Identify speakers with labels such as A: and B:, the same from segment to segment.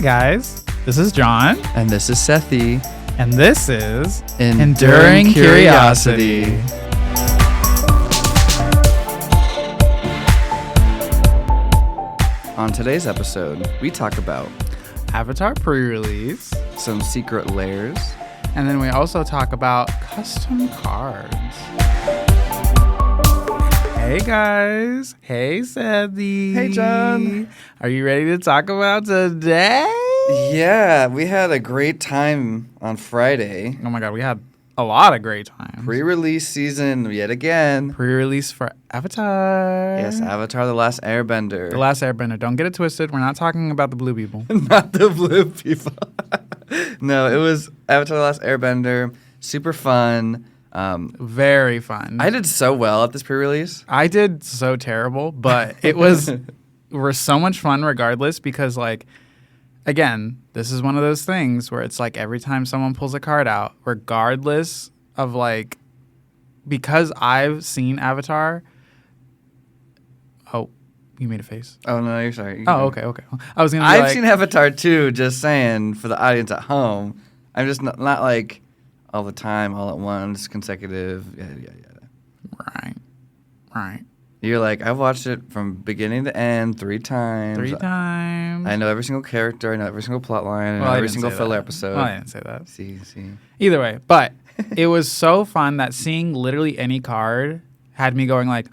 A: guys, this is Jon.
B: And this is Sethy.
A: And this is
B: Enduring Curiosity. On today's episode, we talk about
A: Avatar Pre-release,
B: some secret lairs,
A: and then we also talk about custom cards. Hey guys. Hey Sethy.
B: Hey Jon.
A: Are you ready to talk about today?
B: Yeah, we had a great time on Friday.
A: Oh my god, we had a lot of great times.
B: Pre-release season yet again.
A: Pre-release for Avatar.
B: Yes, Avatar The Last Airbender.
A: The Last Airbender. Don't get it twisted. We're not talking about the blue people.
B: Not the blue people. No, it was Avatar The Last Airbender. Super fun.
A: Very fun.
B: I did so well at this pre-release.
A: I did so terrible, but it was so much fun regardless because, like, again, this is one of those things where it's like every time someone pulls a card out, regardless of, like, because I've seen Avatar. Oh, you made a face.
B: Oh, no, you're sorry.
A: Okay. I was gonna.
B: I've seen Avatar too. Just saying for the audience at home. I'm just not like all the time, all at once, consecutive. Yeah.
A: Right.
B: You're like, I've watched it from beginning to end 3 times.
A: 3 times.
B: I know every single character. I know every single plot line. I know
A: Well,
B: every single filler episode.
A: Well, I didn't say that.
B: See.
A: Either way, but it was so fun that seeing literally any card had me going like,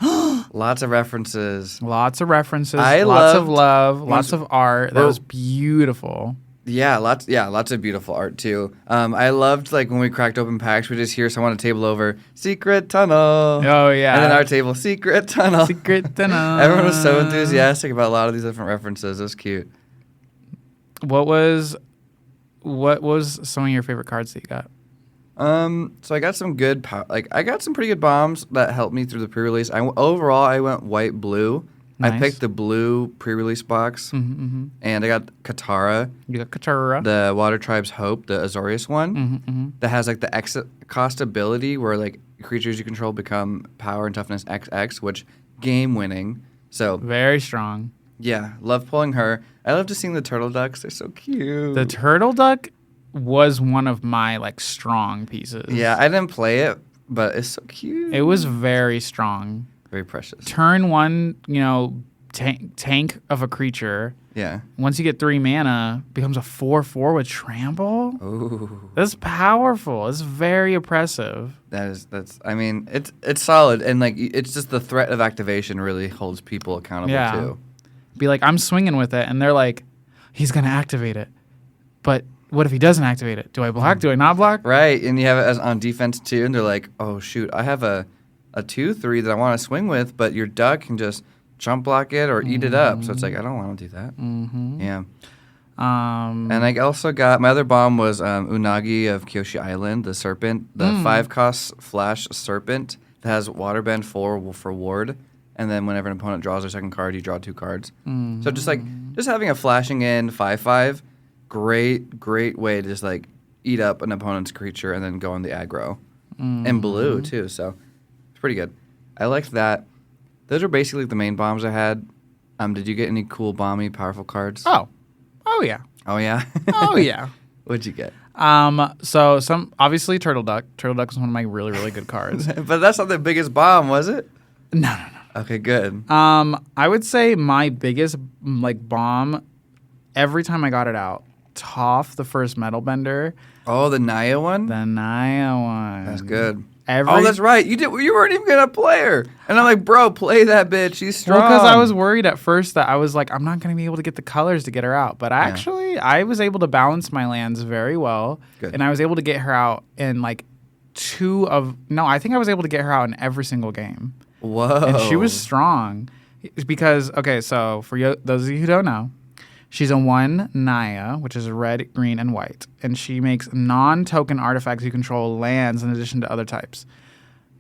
B: Lots of references.
A: lots of references,
B: I
A: lots of
B: loved-
A: love, lots of art. That
B: Well-
A: was beautiful.
B: Yeah, lots of beautiful art too. I loved like when we cracked open packs, we just hear someone at a table over, secret tunnel.
A: Oh yeah.
B: And then our table, secret tunnel.
A: Secret tunnel.
B: Everyone was so enthusiastic about a lot of these different references. It was cute.
A: What was some of your favorite cards that you got?
B: So I got some good, I got some pretty good bombs that helped me through the pre-release. Overall, I went white, blue.
A: Nice.
B: I picked the blue pre-release box, and I got Katara.
A: You got Katara.
B: The Water Tribe's Hope, the Azorius one, that has like the X cost ability where like creatures you control become power and toughness XX, which game winning. So
A: Very strong.
B: yeah, love pulling her. I love just seeing the turtle ducks. They're so cute.
A: The turtle duck was one of my like strong pieces.
B: Yeah, I didn't play it, but it's so cute.
A: It was very strong.
B: Very precious.
A: Turn one, tank of a creature.
B: Yeah.
A: Once you get 3 mana, becomes a 4/4 with trample.
B: Ooh.
A: That's powerful. It's very oppressive.
B: That's I mean, it's solid, and like it's just the threat of activation really holds people accountable too.
A: Be like, I'm swinging with it, and they're like, he's gonna activate it, but what if he doesn't activate it? Do I block? Do I not block?
B: Right, and you have it as on defense too, and they're like, oh shoot, I have a 2/3 that I want to swing with, but your duck can just jump block it or eat it up. So it's like, I don't want to do that. Yeah. And I also got, my other bomb was Unagi of Kyoshi Island, the serpent, the 5-cost flash serpent that has waterbend 4 for ward. And then whenever an opponent draws their second card, you draw 2 cards. So just having a flashing in 5/5, great way to just like eat up an opponent's creature and then go on the aggro. And blue too, so it's pretty good. I liked that. Those are basically the main bombs I had. Did you get any cool, bomby, powerful cards?
A: Oh yeah.
B: Oh, yeah?
A: Oh yeah.
B: What'd you get?
A: So some obviously turtle duck. Turtle duck is one of my really really good cards.
B: But that's not the biggest bomb, was it?
A: No.
B: Okay, good.
A: I would say my biggest like bomb every time I got it out. Toph, the first metal bender.
B: Oh, the Naya one?
A: The Naya one.
B: That's good.
A: Oh,
B: that's right. You weren't even gonna play her, and I'm like, bro, play that bitch. She's strong.
A: Well, because I was worried at first that I was like, I'm not going to be able to get the colors to get her out. But actually, I was able to balance my lands very well.
B: Good.
A: And I was able to get her out in like I think I was able to get her out in every single game.
B: Whoa.
A: And she was strong. Because, okay, so for those of you who don't know, she's a 1 Naya, which is red, green, and white. And she makes non-token artifacts you control lands in addition to other types.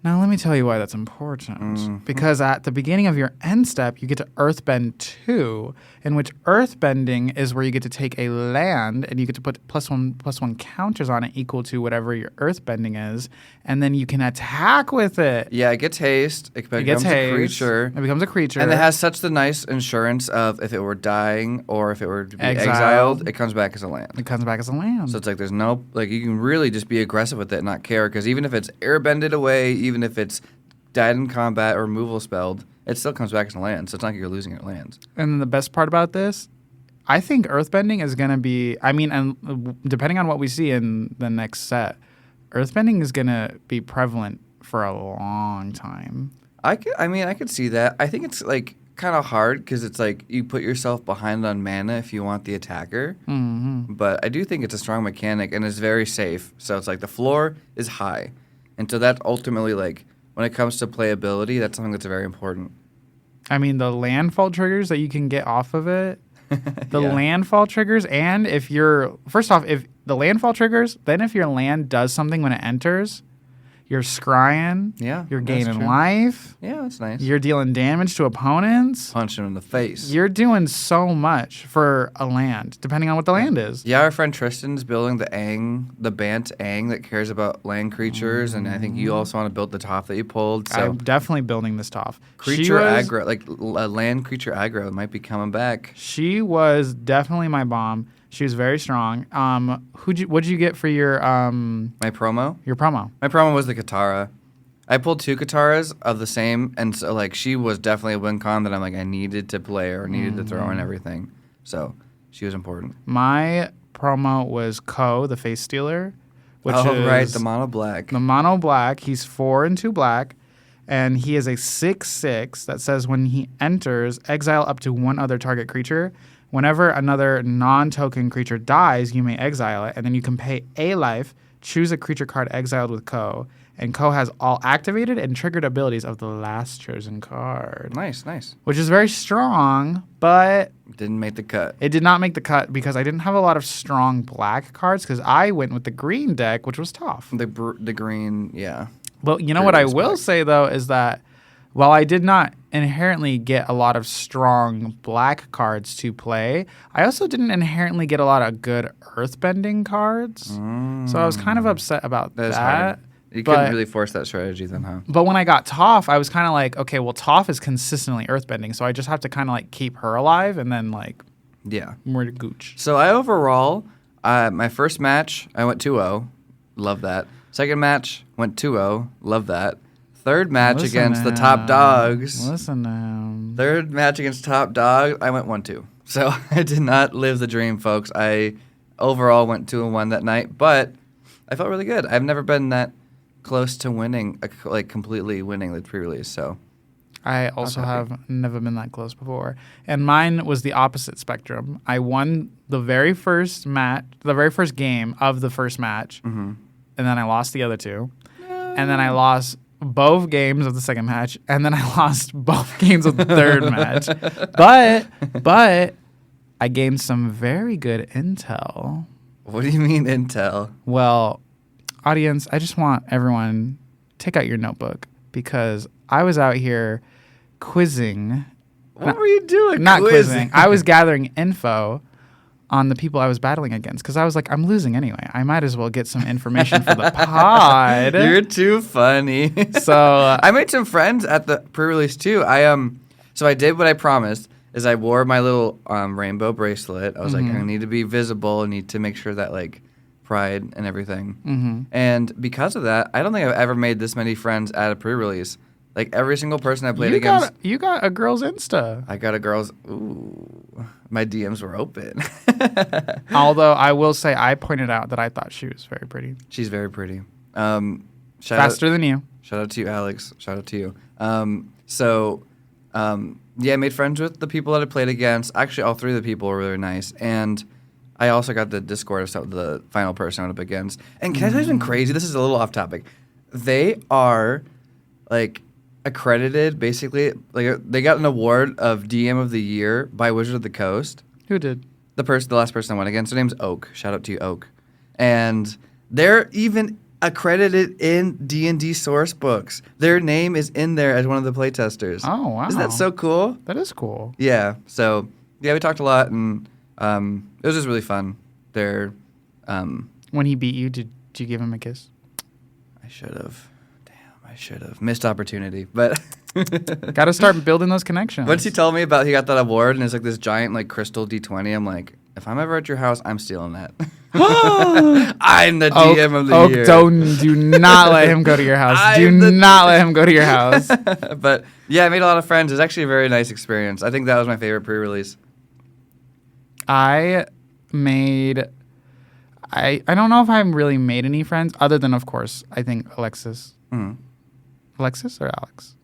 A: Now, let me tell you why that's important. Because at the beginning of your end step, you get to Earthbend 2, in which Earthbending is where you get to take a land and you get to put +1/+1 counters on it equal to whatever your Earthbending is, and then you can attack with it.
B: Yeah, it gets haste. It becomes a creature.
A: It becomes a creature.
B: And it has such the nice insurance of if it were dying or if it were to be exiled, it comes back as a land.
A: It comes back as a land.
B: So it's like there's no, like you can really just be aggressive with it and not care, because even if it's airbended away, even if it's died in combat or removal spelled, it still comes back as a land. So it's not like you're losing your lands.
A: And the best part about this, I think Earthbending is going to be, and depending on what we see in the next set, Earthbending is going to be prevalent for a long time.
B: I could see that. I think it's like kind of hard because it's like you put yourself behind on mana if you want the attacker.
A: Mm-hmm.
B: But I do think it's a strong mechanic and it's very safe. So it's like the floor is high. And so that's ultimately like when it comes to playability, that's something that's very important.
A: I mean, the landfall triggers that you can get off of it, landfall triggers, and if the landfall triggers, then if your land does something when it enters, you're scrying.
B: Yeah.
A: You're gaining life.
B: Yeah, that's nice.
A: You're dealing damage to opponents.
B: Punch them in the face.
A: You're doing so much for a land, depending on what the land is.
B: Yeah, our friend Tristan's building the Bant Aang that cares about land creatures, and I think you also want to build the Toph that you pulled. So
A: I'm definitely building this Toph.
B: Aggro, like a land creature aggro might be coming back.
A: She was definitely my bomb. She was very strong. What'd you get for your
B: my promo?
A: Your promo.
B: My promo was the Katara. I pulled 2 Kataras of the same, and so like she was definitely a win con that I'm like I needed to play or needed to throw in everything. So she was important.
A: My promo was Ko, the Face Stealer, which is
B: right, the mono black.
A: The mono black. He's 4 and 2 black, and he is a 6/6 that says when he enters, exile up to 1 other target creature. Whenever another non-token creature dies, you may exile it, and then you can pay a life, choose a creature card exiled with Ko, and Ko has all activated and triggered abilities of the last chosen card.
B: Nice.
A: Which is very strong, but
B: didn't make the cut.
A: It did not make the cut because I didn't have a lot of strong black cards because I went with the green deck, which was tough.
B: The green, yeah.
A: But you know what I will say, though, is that while I did not inherently get a lot of strong black cards to play, I also didn't inherently get a lot of good earthbending cards. So I was kind of upset about that.
B: Hard. You couldn't really force that strategy then, huh?
A: But when I got Toph, I was kind of like, okay, well, Toph is consistently earthbending, so I just have to kind of like keep her alive and then like more to gooch.
B: So I overall, my first match, I went 2-0. Love that. Second match, went 2-0. Love that. Third match against the top dogs.
A: Listen to him.
B: Third match against top dog, I went 1-2. So I did not live the dream, folks. I overall went 2-1 that night, but I felt really good. I've never been that close to winning, like completely winning the pre-release. So
A: I also have never been that close before. And mine was the opposite spectrum. I won the very first game of the first match, and then I lost the other 2. And then I lost both games of the second match, and then I lost both games of the third match. But I gained some very good intel.
B: What do you mean intel?
A: Well, audience, I just want everyone take out your notebook because I was out here quizzing.
B: What were you doing?
A: Not quizzing. I was gathering info on the people I was battling against because I was like, I'm losing anyway. I might as well get some information for the pod.
B: You're too funny.
A: So
B: I made some friends at the pre-release too. So I did what I promised. Is I wore my little rainbow bracelet. I was like, I need to be visible. I need to make sure that like pride and everything. And because of that, I don't think I've ever made this many friends at a pre-release. Like every single person I played against.
A: You got a girl's Insta.
B: I got a girl's. Ooh, my DMs were open.
A: Although I will say, I pointed out that I thought she was very pretty.
B: She's very pretty.
A: Faster than you.
B: Shout out to you, Alex. Shout out to you. Yeah, I made friends with the people that I played against. Actually, all 3 of the people were really nice. And I also got the Discord of the final person I went up against. And can I tell you something crazy? This is a little off topic. They are, like, accredited, basically. Like, they got an award of DM of the Year by Wizard of the Coast.
A: Who did?
B: The last person I went against. Her name's Oak. Shout out to you, Oak. And they're even accredited in D&D source books. Their name is in there as one of the playtesters.
A: Oh, wow.
B: Isn't that so cool?
A: That is cool.
B: Yeah. So, yeah, we talked a lot, and it was just really fun.
A: When he beat you, did you give him a kiss?
B: I should have. Damn, I should have. Missed opportunity. But
A: got to start building those connections.
B: once he told me about he got that award, and it's like this giant like crystal D20, I'm like, if I'm ever at your house, I'm stealing that. I'm the DM of the year.
A: Do not let him go to your house. Do not let him go to your house.
B: But yeah, I made a lot of friends. It was actually a very nice experience. I think that was my favorite pre-release.
A: I don't know if I really made any friends other than, of course, I think Alexis.
B: Mm-hmm.
A: Alexis or Alex?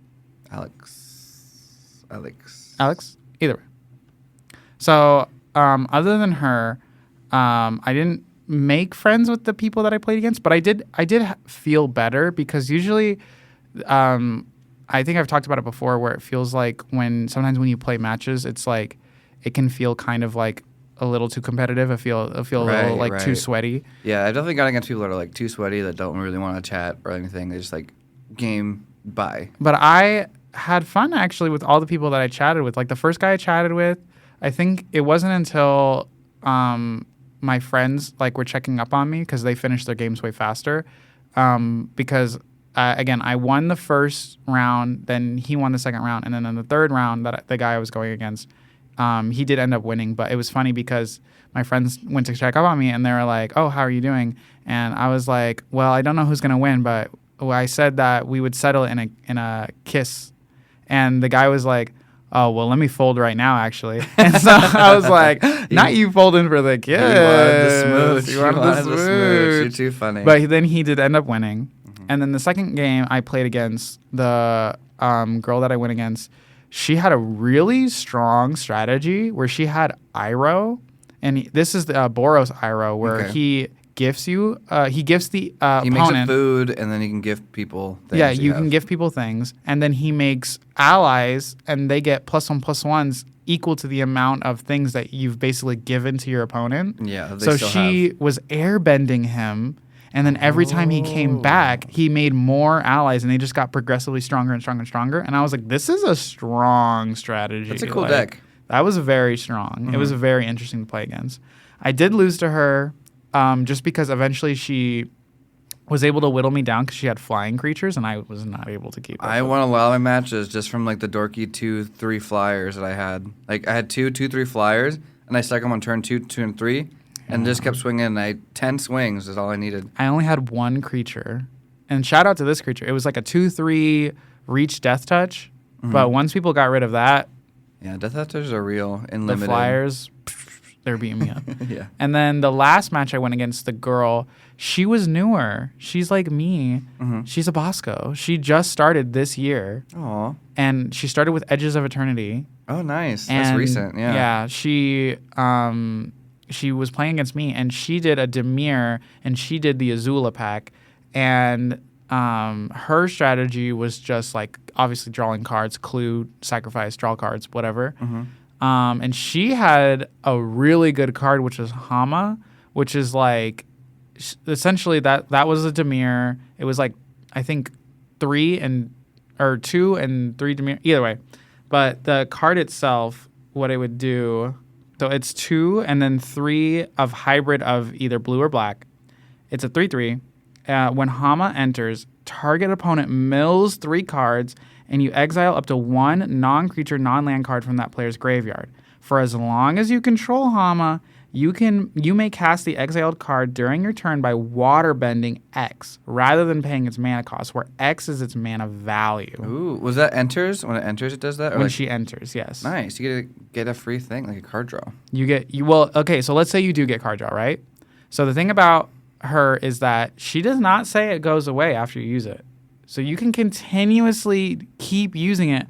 B: Alex.
A: Either way. So, other than her, I didn't make friends with the people that I played against, but I did feel better because usually, I think I've talked about it before where it feels like sometimes when you play matches, it's like it can feel kind of like a little too competitive. I feel a little like too sweaty.
B: Yeah, I've definitely got against people that are like too sweaty that don't really want to chat or anything. They just like game by.
A: But I had fun actually with all the people that I chatted with. Like the first guy I chatted with, I think it wasn't until my friends like were checking up on me because they finished their games way faster. Because again, I won the first round, then he won the second round, and then in the third round that the guy I was going against. He did end up winning, but it was funny because my friends went to check up on me and they were like, "Oh, how are you doing?" And I was like, "Well, I don't know who's gonna win, but I said that we would settle in a kiss." And the guy was like, "Oh, well, let me fold right now, actually." And so I was like, "Not you folding for the kiss.
B: You wanted the smooch. You're too funny."
A: But then he did end up winning. Mm-hmm. And then the second game I played against the girl that I went against. She had a really strong strategy where she had Iroh, and this is the Boros Iroh, where he gifts you. He gifts the opponent.
B: He makes a food, and then he can gift people things.
A: Yeah, you can gift people things, and then he makes allies, and they get +1/+1s equal to the amount of things that you've basically given to your opponent.
B: Yeah,
A: so she was airbending him. And then every time he came back, he made more allies, and they just got progressively stronger and stronger and stronger. And I was like, this is a strong strategy.
B: That's a cool deck.
A: That was very strong. Mm-hmm. It was very interesting to play against. I did lose to her just because eventually she was able to whittle me down because she had flying creatures, and I was not able to keep up.
B: I won a lot of my matches just from like the dorky 2-3 flyers that I had. Like I had 2-3 flyers, and I stuck them on turn 2, 2, and 3. And just kept swinging, and 10 swings is all I needed.
A: I only had one creature. And shout out to this creature. It was like a 2/3 reach death touch. Mm-hmm. But once people got rid of that...
B: Yeah, death touches are real and limited.
A: The flyers, they're beating me up.
B: Yeah.
A: And then the last match I went against the girl, she was newer. She's like me. Mm-hmm. She's a Bosco. She just started this year.
B: Aw.
A: And she started with Edges of Eternity.
B: Oh, nice. That's recent, yeah.
A: Yeah, she was playing against me, and she did a Dimir, and she did the Azula pack, and her strategy was just like obviously drawing cards, clue, sacrifice, draw cards, whatever. Mm-hmm. And she had a really good card, which was Hama, which is like essentially that was a Dimir. It was like I think 2 and 3 Dimir, either way. But the card itself, what it would do. So it's 2 and then 3 of hybrid of either blue or black. It's a 3/3. When Hama enters, target opponent mills 3 cards, and you exile up to 1 non-creature, non-land card from that player's graveyard. For as long as you control Hama, you may cast the exiled card during your turn by waterbending X, rather than paying its mana cost, where X is its mana value.
B: Ooh, was that enters? When it enters, it does that?
A: Or when she enters, yes.
B: Nice. You get a free thing, like a card draw.
A: Okay, so let's say you do get card draw, right? So the thing about her is that she does not say it goes away after you use it. So you can continuously keep using it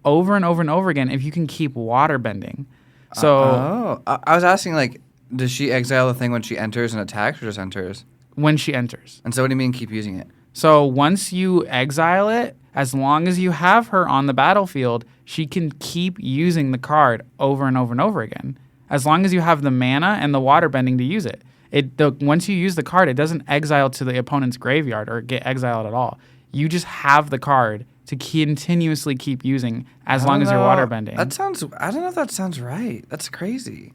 A: over and over and over again if you can keep waterbending. So
B: I was asking, like, does she exile the thing when she enters and attacks, or just enters?
A: When she enters.
B: And so what do you mean keep using it?
A: So once you exile it, as long as you have her on the battlefield, she can keep using the card over and over and over again. As long as you have the mana and the waterbending to use it. Once you use the card, it doesn't exile to the opponent's graveyard or get exiled at all. You just have the card to continuously keep using as long as you're waterbending.
B: I don't know if that sounds right. That's crazy.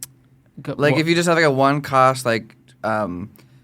B: Like if you just have like a 1 cost like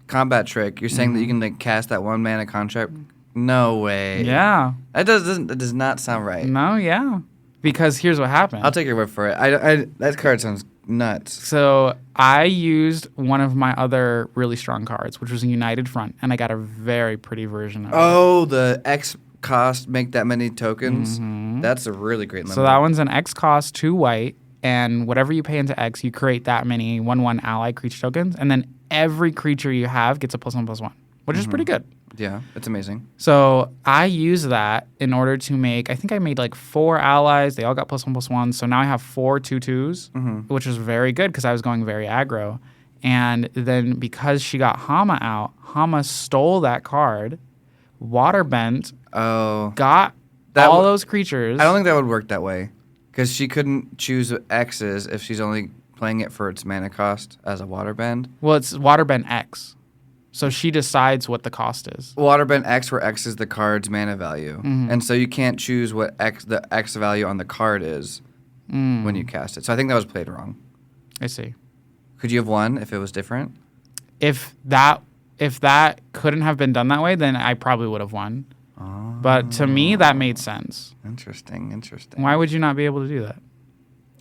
B: combat trick, you're saying that you can like cast that 1 mana contract. No way.
A: Yeah.
B: That does not sound right.
A: No, yeah. Because here's what happened.
B: I'll take your word for it. That card sounds nuts.
A: So I used one of my other really strong cards, which was a United Front, and I got a very pretty version of it.
B: Oh, the X cost make that many tokens. That's a really great limit.
A: So that one's an X cost 2 white, and whatever you pay into X, you create that many 1/1 ally creature tokens, and then every creature you have gets a +1/+1, which is pretty good.
B: Yeah, it's amazing.
A: So I use that in order to make, I think I made like 4 allies. They all got +1/+1. So now I have 4 2/2s, which is very good because I was going very aggro. And then because she got Hama out, Hama stole that card, waterbent, got all those creatures.
B: I don't think that would work that way because she couldn't choose X's if she's only playing it for its mana cost as a waterbend.
A: Well, it's waterbend X. So she decides what the cost is.
B: Waterbend X, where X is the card's mana value. And so you can't choose what the X value on the card is when you cast it. So I think that was played wrong.
A: I see.
B: Could you have won if it was different?
A: If that couldn't have been done that way, then I probably would have won. But to me, that made sense.
B: Interesting.
A: Why would you not be able to do that?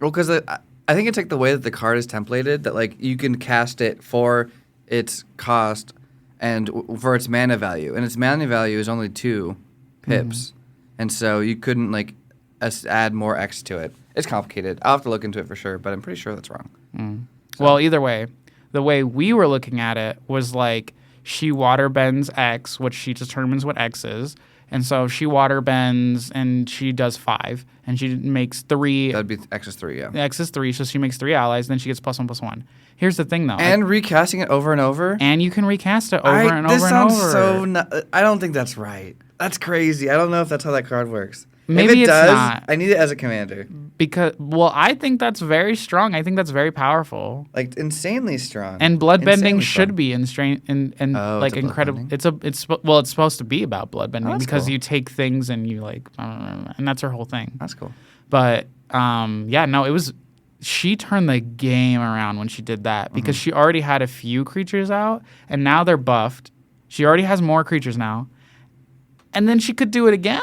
B: Well, because I think it's like the way that the card is templated, that like you can cast it for its cost and for its mana value. And its mana value is only 2 pips. And so you couldn't like add more X to it. It's complicated. I'll have to look into it for sure, but I'm pretty sure that's wrong. So.
A: Well, either way, the way we were looking at it was like she waterbends X, which she determines what X is. And so she waterbends and she does 5. And she makes 3.
B: That'd be X is 3, yeah.
A: X is 3, so she makes 3 allies. Then she gets +1/+1. Here's the thing, though.
B: And recasting it over and over?
A: And you can recast it over and over and over.
B: This sounds so... I don't think that's right. That's crazy. I don't know if that's how that card works.
A: Maybe
B: if it
A: it's
B: does,
A: not.
B: I need it as a commander.
A: I think that's very strong. I think that's very powerful.
B: Like insanely strong.
A: And bloodbending should be incredible.
B: Bloodbending?
A: It's supposed to be about bloodbending because cool. You take things and you like, and that's her whole thing.
B: That's cool.
A: But it was. She turned the game around when she did that because she already had a few creatures out and now they're buffed. She already has more creatures now, and then she could do it again.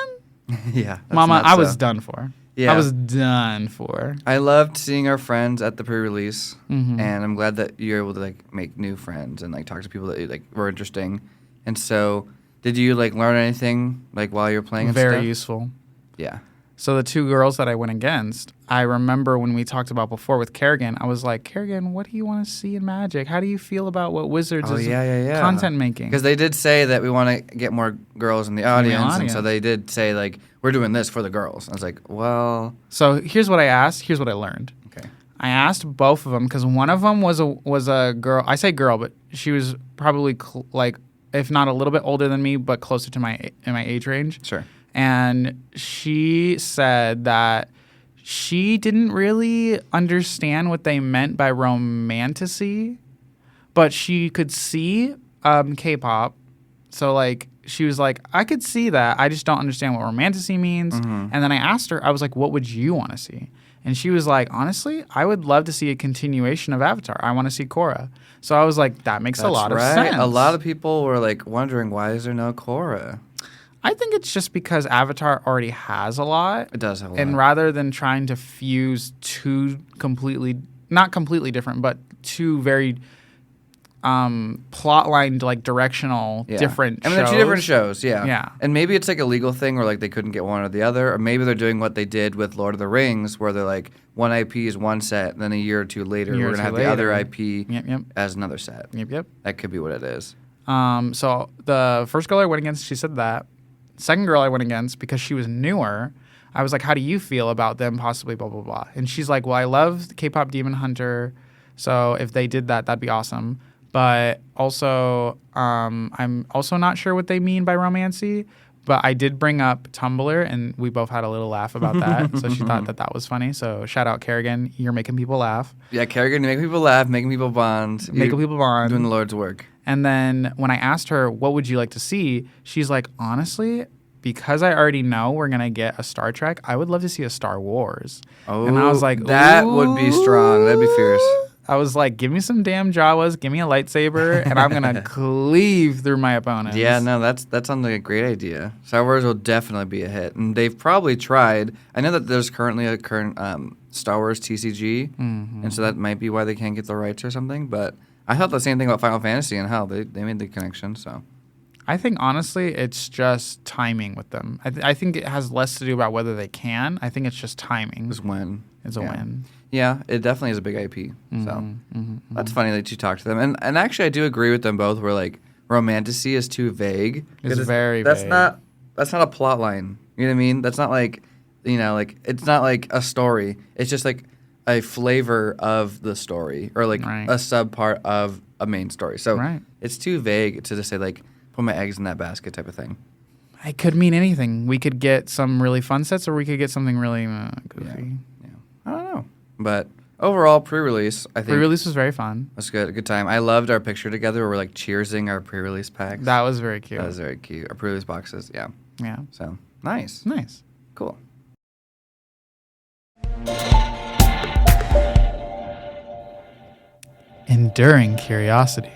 B: Yeah,
A: Mama, I was done for.
B: Yeah.
A: I was done for.
B: I loved seeing our friends at the pre-release, and I'm glad that you're able to like make new friends and like talk to people that like were interesting. And so, did you like learn anything like while you were playing?
A: Very useful.
B: Yeah.
A: So the 2 girls that I went against, I remember when we talked about before with Kerrigan, I was like, Kerrigan, what do you want to see in Magic? How do you feel about what Wizards is content making?
B: Because they did say that we want to get more girls in the audience, and so they did say, like, we're doing this for the girls. I was like, well...
A: So here's what I asked. Here's what I learned.
B: Okay.
A: I asked both of them, because one of them was a girl. I say girl, but she was probably, if not a little bit older than me, but closer to my age range.
B: Sure.
A: And she said that she didn't really understand what they meant by romantasy, but she could see K-pop. So, like, she was like, I could see that. I just don't understand what romantasy means. And then I asked her, I was like, what would you want to see? And she was like, honestly, I would love to see a continuation of Avatar. I want to see Korra. So I was like, that makes a lot of sense.
B: A lot of people were, like, wondering, why is there no Korra?
A: I think it's just because Avatar already has a lot.
B: It does have a lot.
A: And rather than trying to fuse 2 not completely different, but 2 very plotline, like directional, different shows.
B: I mean, they're 2 different shows, yeah.
A: Yeah.
B: And maybe it's like a legal thing where like they couldn't get one or the other, or maybe they're doing what they did with Lord of the Rings, where they're like, one IP is one set, and then a year or 2 later, we're going to have the other IP as another set.
A: Yep.
B: That could be what it is.
A: So the first girl I went against, she said that. Second girl I went against, because she was newer, I was like, how do you feel about them possibly blah, blah, blah. And she's like, well, I love K-pop Demon Hunter, so if they did that, that'd be awesome. But also, I'm also not sure what they mean by romancy, But I did bring up Tumblr, and we both had a little laugh about that. So she thought that was funny. So shout out Kerrigan. You're making people laugh.
B: Yeah, Kerrigan, you're making people laugh, making people bond.
A: Making people bond.
B: Doing the Lord's work.
A: And then when I asked her, what would you like to see? She's like, honestly, because I already know we're going to get a Star Trek, I would love to see a Star Wars.
B: Oh,
A: and I was like,
B: that would be strong. That'd be fierce.
A: I was like, give me some damn Jawas, give me a lightsaber, and I'm going to cleave through my opponents.
B: Yeah, no, that sounds like a great idea. Star Wars will definitely be a hit. And they've probably tried. I know that there's currently a current Star Wars TCG, and so that might be why they can't get the rights or something. But I thought the same thing about Final Fantasy and how they made the connection, so...
A: I think, honestly, it's just timing with them. I think it has less to do about whether they can. I think it's just timing.
B: It's when.
A: It's a win.
B: Yeah, it definitely is a big IP. So that's funny that you talked to them. And actually, I do agree with them both where, like, romantasy is too vague.
A: It's very
B: that's
A: vague.
B: That's not a plot line. You know what I mean? That's not like, you know, like, it's not like a story. It's just, like, a flavor of the story or, like, a subpart of a main story. So it's too vague to just say, like, put my eggs in that basket type of thing.
A: It could mean anything. We could get some really fun sets, or we could get something really goofy.
B: Yeah. I don't know. But overall, pre-release, I think...
A: Pre-release was very fun.
B: It was good. A good time. I loved our picture together where we're, like, cheersing our pre-release packs.
A: That was very cute.
B: That was very cute. Our pre-release boxes, yeah.
A: Yeah.
B: So, nice.
A: Nice.
B: Cool.
A: Enduring curiosity.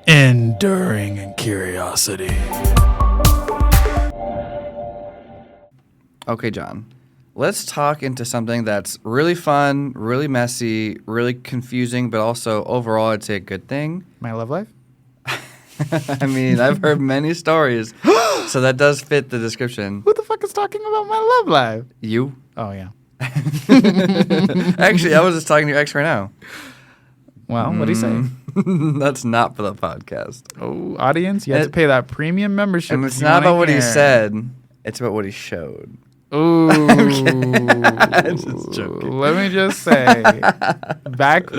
A: Enduring curiosity.
B: Okay, John. Let's talk into something that's really fun, really messy, really confusing, but also overall, I'd say a good thing.
A: My love life?
B: I mean, I've heard many stories, so that does fit the description.
A: Who the fuck is talking about my love life?
B: You?
A: Oh, yeah.
B: Actually, I was just talking to your ex right now.
A: Well, what do you say?
B: That's not for the podcast.
A: Oh, audience, you have to pay that premium membership.
B: And it's not about what he said. It's about what he showed.
A: Ooh.
B: Just joking.
A: Let me just say, back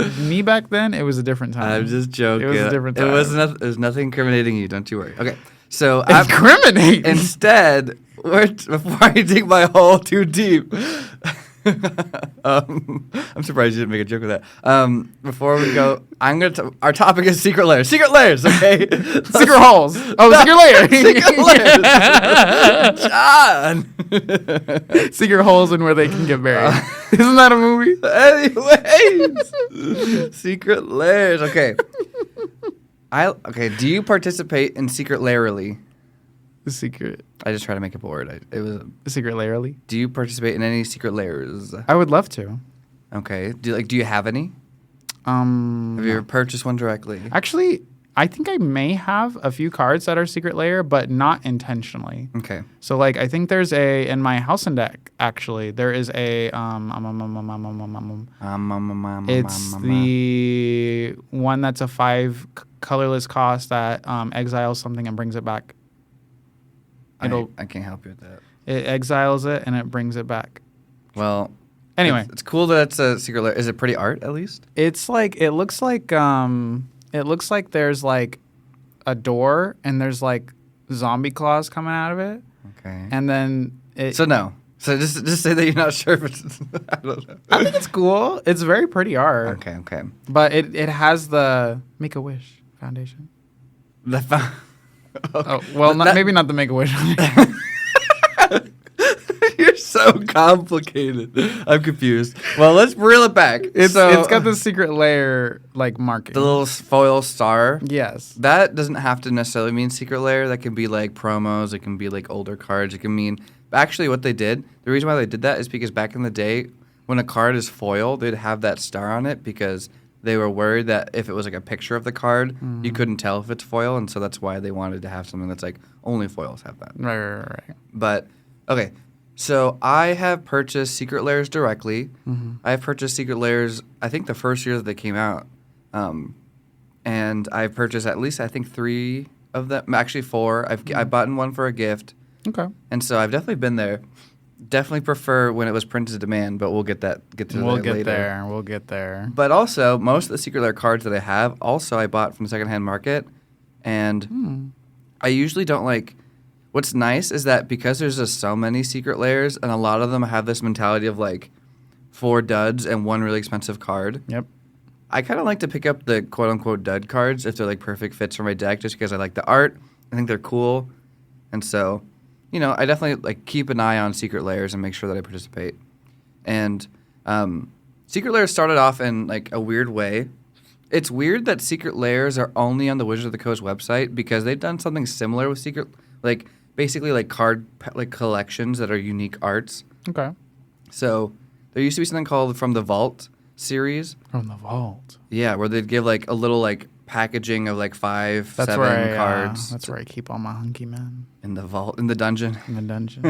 A: then, it was a different time.
B: I'm just joking.
A: It was a different time.
B: It was nothing incriminating you. Don't you worry. Okay. So
A: incriminating.
B: Instead, before I dig my hole too deep, I'm surprised you didn't make a joke with that. Before we go, our topic is Secret Lair. Secret Lairs, okay?
A: Secret holes. Oh, no, Secret
B: Lair. Secret Lairs. John.
A: Secret holes in where they can get buried. Isn't that a movie?
B: Anyways, Secret Lairs. Okay. Do you participate in Secret Lairly?
A: The secret.
B: I just tried to make up a word. It was
A: Secret Lairly.
B: Do you participate in any Secret Lairs?
A: I would love to.
B: Okay. Do you have any? Have you ever purchased one directly?
A: Actually, I think I may have a few cards that are Secret Lair, but not intentionally.
B: Okay.
A: So, like, I think there's in my House and deck, actually, there is it's the one that's a 5 colorless cost that exiles something and brings it back.
B: I can't help you with that.
A: It exiles it and it brings it back.
B: Well,
A: anyway,
B: it's cool that it's a Secret Lair. Is it pretty art at least?
A: It's like it looks like there's like a door and there's like zombie claws coming out of it.
B: Okay.
A: And then
B: So just say that you're not sure if it's I don't know.
A: I think it's cool. It's very pretty art.
B: Okay.
A: But it has the Make-A-Wish Foundation.
B: Okay.
A: Oh, well, maybe not the Make-A-Wish.
B: You're so complicated. I'm confused. Well, let's reel it back.
A: It's got the Secret Lair like marking.
B: The little foil star.
A: Yes.
B: That doesn't have to necessarily mean Secret Lair. That can be like promos. It can be like older cards. It can mean actually what they did. The reason why they did that is because back in the day, when a card is foil, they'd have that star on it because they were worried that if it was like a picture of the card, you couldn't tell if it's foil, and so that's why they wanted to have something that's like only foils have that.
A: Right.
B: But okay, so I have purchased Secret Lairs directly. I have purchased Secret Lairs, I think the first year that they came out, and I've purchased at least I think 3 of them, actually 4. I've bought one for a gift.
A: Okay.
B: And so I've definitely been there. Definitely prefer when it was printed to demand, but we'll get to that later.
A: We'll get there.
B: But also, most of the Secret Lair cards that I have, I bought from the secondhand market, and I usually don't like. What's nice is that because there's just so many Secret Lairs, and a lot of them have this mentality of like 4 duds and 1 really expensive card.
A: Yep.
B: I kind of like to pick up the quote unquote dud cards if they're like perfect fits for my deck, just because I like the art. I think they're cool, and so, I definitely like keep an eye on Secret Lairs and make sure that I participate. And Secret Lairs started off in like a weird way. It's weird that Secret Lairs are only on the Wizard of the Coast website because they've done something similar with basically like card like collections that are unique arts.
A: Okay.
B: So there used to be something called From the Vault series.
A: From the Vault.
B: Yeah, where they'd give like a little like packaging of like 5, 7 cards.
A: That's where I keep all my hunky men.
B: In the vault, in the dungeon.
A: In the dungeon.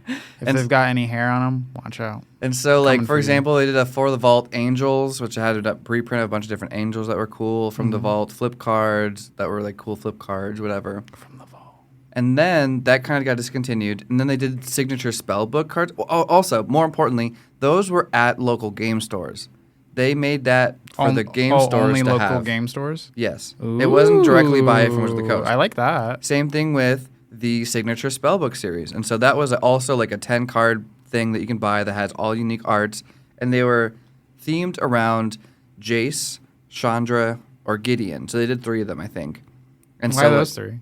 A: If they've got any hair on them, watch out.
B: And so, like, for example, they did a For the Vault Angels, which had a preprint of a bunch of different angels that were cool from the vault, flip cards that were like cool flip cards, whatever.
A: From the vault.
B: And then that kind of got discontinued. And then they did signature spellbook cards. Also, more importantly, those were at local game stores. They made that for the game stores
A: only
B: to
A: local
B: have.
A: game stores?
B: Yes. It wasn't directly buy it from Wizard of the Coast.
A: I like that.
B: Same thing with the signature spellbook series. And so that was also like a 10-card thing that you can buy that has all unique arts. And they were themed around Jace, Chandra, or Gideon. So they did 3 of them, I think. And
A: Why those 3?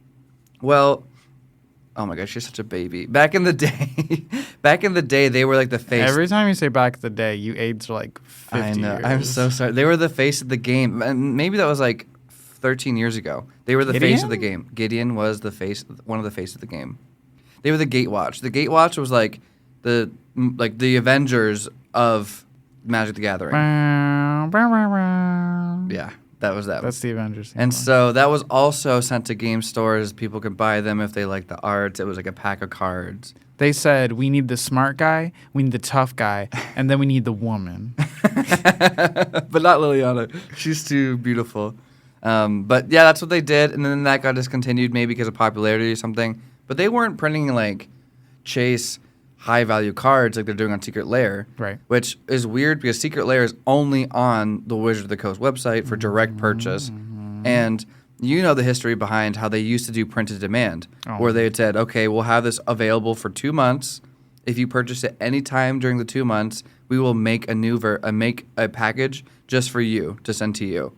B: Well, oh my gosh, you're such a baby. Back in the day, they were like the face.
A: Every time you say back in the day, you aged like 50
B: I know.
A: years.
B: I'm so sorry. They were the face of the game. And maybe that was like 13 years ago. They were the face of the game. Gideon was one of the face of the game. They were the Gatewatch. The Gatewatch was like the Avengers of Magic the Gathering. Yeah, that was that.
A: That's the Avengers.
B: And so that was also sent to game stores. People could buy them if they liked the arts. It was like a pack of cards.
A: They said, we need the smart guy, we need the tough guy, and then we need the woman.
B: But not Liliana. She's too beautiful. But yeah, that's what they did. And then that got discontinued maybe because of popularity or something. But they weren't printing like Chase high-value cards like they're doing on Secret Lair.
A: Right.
B: Which is weird because Secret Lair is only on the Wizard of the Coast website for direct purchase. And you know the history behind how they used to do printed demand, where they had said, okay, we'll have this available for 2 months. If you purchase it any time during the 2 months, we will make make a package just for you to send to you.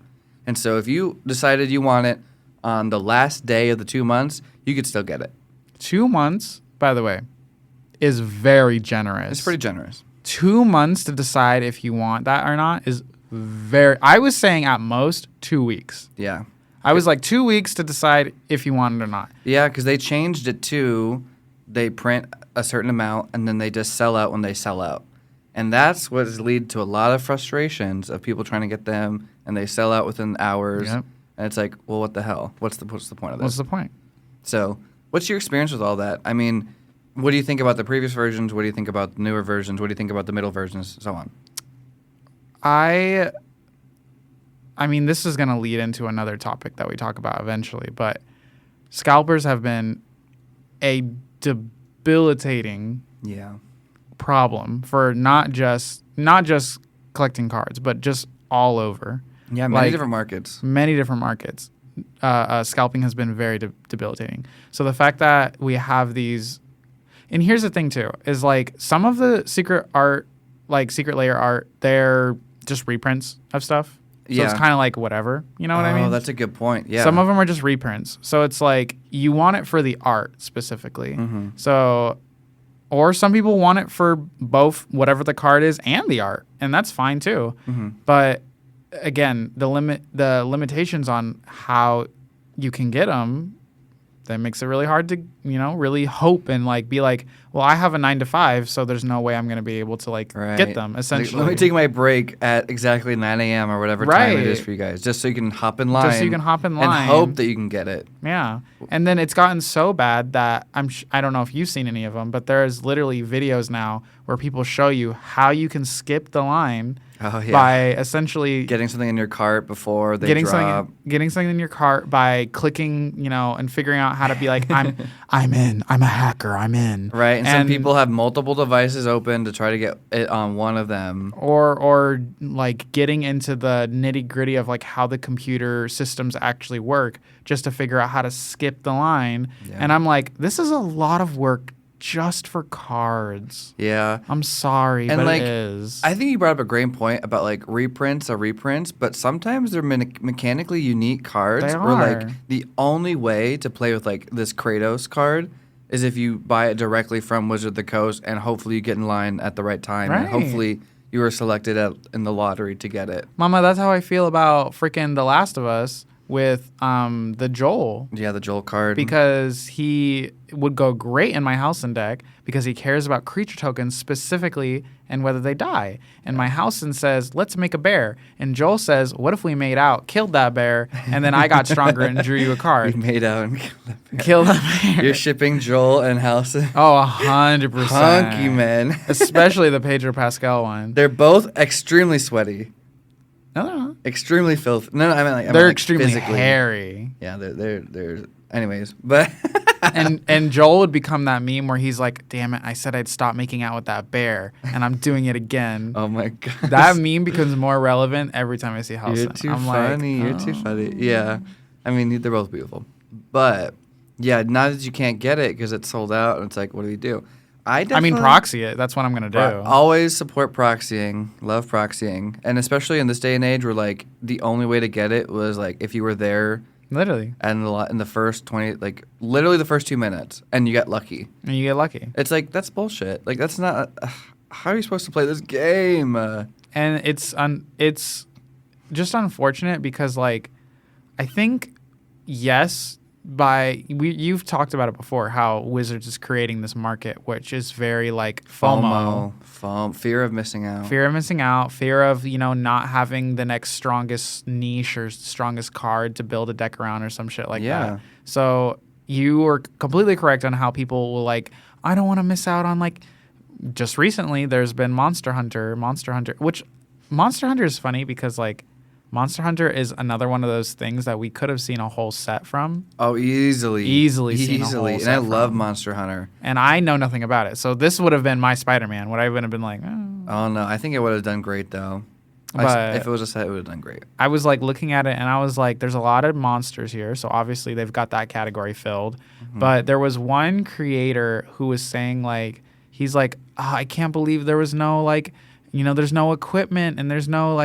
B: And so if you decided you want it on the last day of the 2 months, you could still get it.
A: 2 months, by the way, is very generous.
B: It's pretty generous.
A: 2 months to decide if you want that or not is very... I was saying at most 2 weeks.
B: Yeah.
A: I was like 2 weeks to decide if you want it or not.
B: Yeah, because they changed it to they print a certain amount and then they just sell out when they sell out. And that's what has led to a lot of frustrations of people trying to get them and they sell out within hours.
A: Yep.
B: And it's like, well, what the hell? What's the point of this?
A: What's the point?
B: So what's your experience with all that? I mean, what do you think about the previous versions? What do you think about the newer versions? What do you think about the middle versions? So on.
A: I mean, this is going to lead into another topic that we talk about eventually, but scalpers have been a debilitating problem for not just collecting cards, but just all over.
B: Yeah, many different markets.
A: Many different markets. Scalping has been very debilitating. So the fact that we have these, and here's the thing too, is like some of the secret art, like Secret Lair art, they're just reprints of stuff. So it's kind of like whatever, you know what I mean?
B: Oh, that's a good point. Yeah.
A: Some of them are just reprints. So it's like you want it for the art specifically.
B: Mm-hmm.
A: So, or some people want it for both whatever the card is and the art, and that's fine too.
B: Mm-hmm.
A: But again, the limitations on how you can get them, that makes it really hard to, really hope and like be like, well, I have a 9 to 5, so there's no way I'm going to be able to get them. Essentially,
B: let me take my break at exactly 9 a.m. or whatever time it is for you guys, just so you can hop in line.
A: Just so you can hop in line
B: and hope that you can get it.
A: Yeah, and then it's gotten so bad that I don't know if you've seen any of them, but there's literally videos now where people show you how you can skip the line
B: Oh, yeah.
A: by essentially
B: Getting something in your cart before they
A: getting
B: drop.
A: getting something in your cart by clicking, and figuring out how to be like, I'm in. I'm a hacker. I'm in.
B: Right, and some people have multiple devices open to try to get it on one of them.
A: Or like getting into the nitty gritty of like how the computer systems actually work just to figure out how to skip the line.
B: Yeah.
A: And I'm like, this is a lot of work just for cards.
B: Yeah.
A: I'm sorry,
B: And
A: but
B: like,
A: it is.
B: I think you brought up a great point about like reprints are reprints, but sometimes they're mechanically unique cards.
A: They
B: Where like
A: are.
B: the only way to play with like this Kratos card is if you buy it directly from Wizard of the Coast, and hopefully you get in line at the right time, and
A: Right.
B: hopefully you were selected in the lottery to get it.
A: Mama, that's how I feel about freaking The Last of Us with the Joel.
B: Yeah, the Joel card.
A: Because he would go great in my Halcyon deck because he cares about creature tokens specifically and whether they die. And my Halcyon says, let's make a bear. And Joel says, what if we made out, killed that bear, and then I got stronger and drew you a card?
B: We made out and
A: Killed that bear.
B: You're shipping Joel and Halcyon.
A: Oh, 100%.
B: Hunky, man.
A: Especially the Pedro Pascal one.
B: They're both extremely sweaty.
A: No, they're not.
B: Extremely filthy. No, I mean like
A: They're
B: like
A: extremely
B: physically.
A: hairy.
B: Yeah, they're. Anyways, but
A: and Joel would become that meme where he's like, damn it, I said I'd stop making out with that bear, and I'm doing it again.
B: oh my god,
A: That meme becomes more relevant every time I see Halcyon.
B: You're too
A: I'm
B: funny.
A: Like,
B: You're too funny. Yeah, I mean they're both beautiful, but yeah, now that you can't get it because it's sold out, and it's like, what do we do? I
A: mean, proxy it. That's what I'm gonna do.
B: Always support proxying. Love proxying, and especially in this day and age where like the only way to get it was like if you were there.
A: Literally.
B: And in the first 20, like literally the first 2 minutes, and you get lucky.
A: And you get lucky.
B: It's like, that's bullshit. Like, that's not, how are you supposed to play this game?
A: And it's just unfortunate because, like, I think, yes, you've talked about it before, how Wizards is creating this market, which is very, like, FOMO.
B: Fear of missing out.
A: Fear of missing out. Fear of, not having the next strongest niche or strongest card to build a deck around or some shit like that. So you were completely correct on how people will, like, I don't want to miss out on, like, just recently there's been Monster Hunter, which Monster Hunter is funny because, like, Monster Hunter is another one of those things that we could have seen a whole set from.
B: Oh, easily.
A: Seen a whole
B: And
A: set
B: I love
A: from.
B: Monster Hunter.
A: And I know nothing about it. So this would have been my Spider-Man. Would I have been like,
B: Oh, no. I think it would have done great, though.
A: But
B: if it was a set, it would have done great.
A: I was like looking at it and I was like, there's a lot of monsters here. So obviously they've got that category filled. Mm-hmm. But there was one creator who was saying like, he's like, I can't believe there was no like, there's no equipment and there's no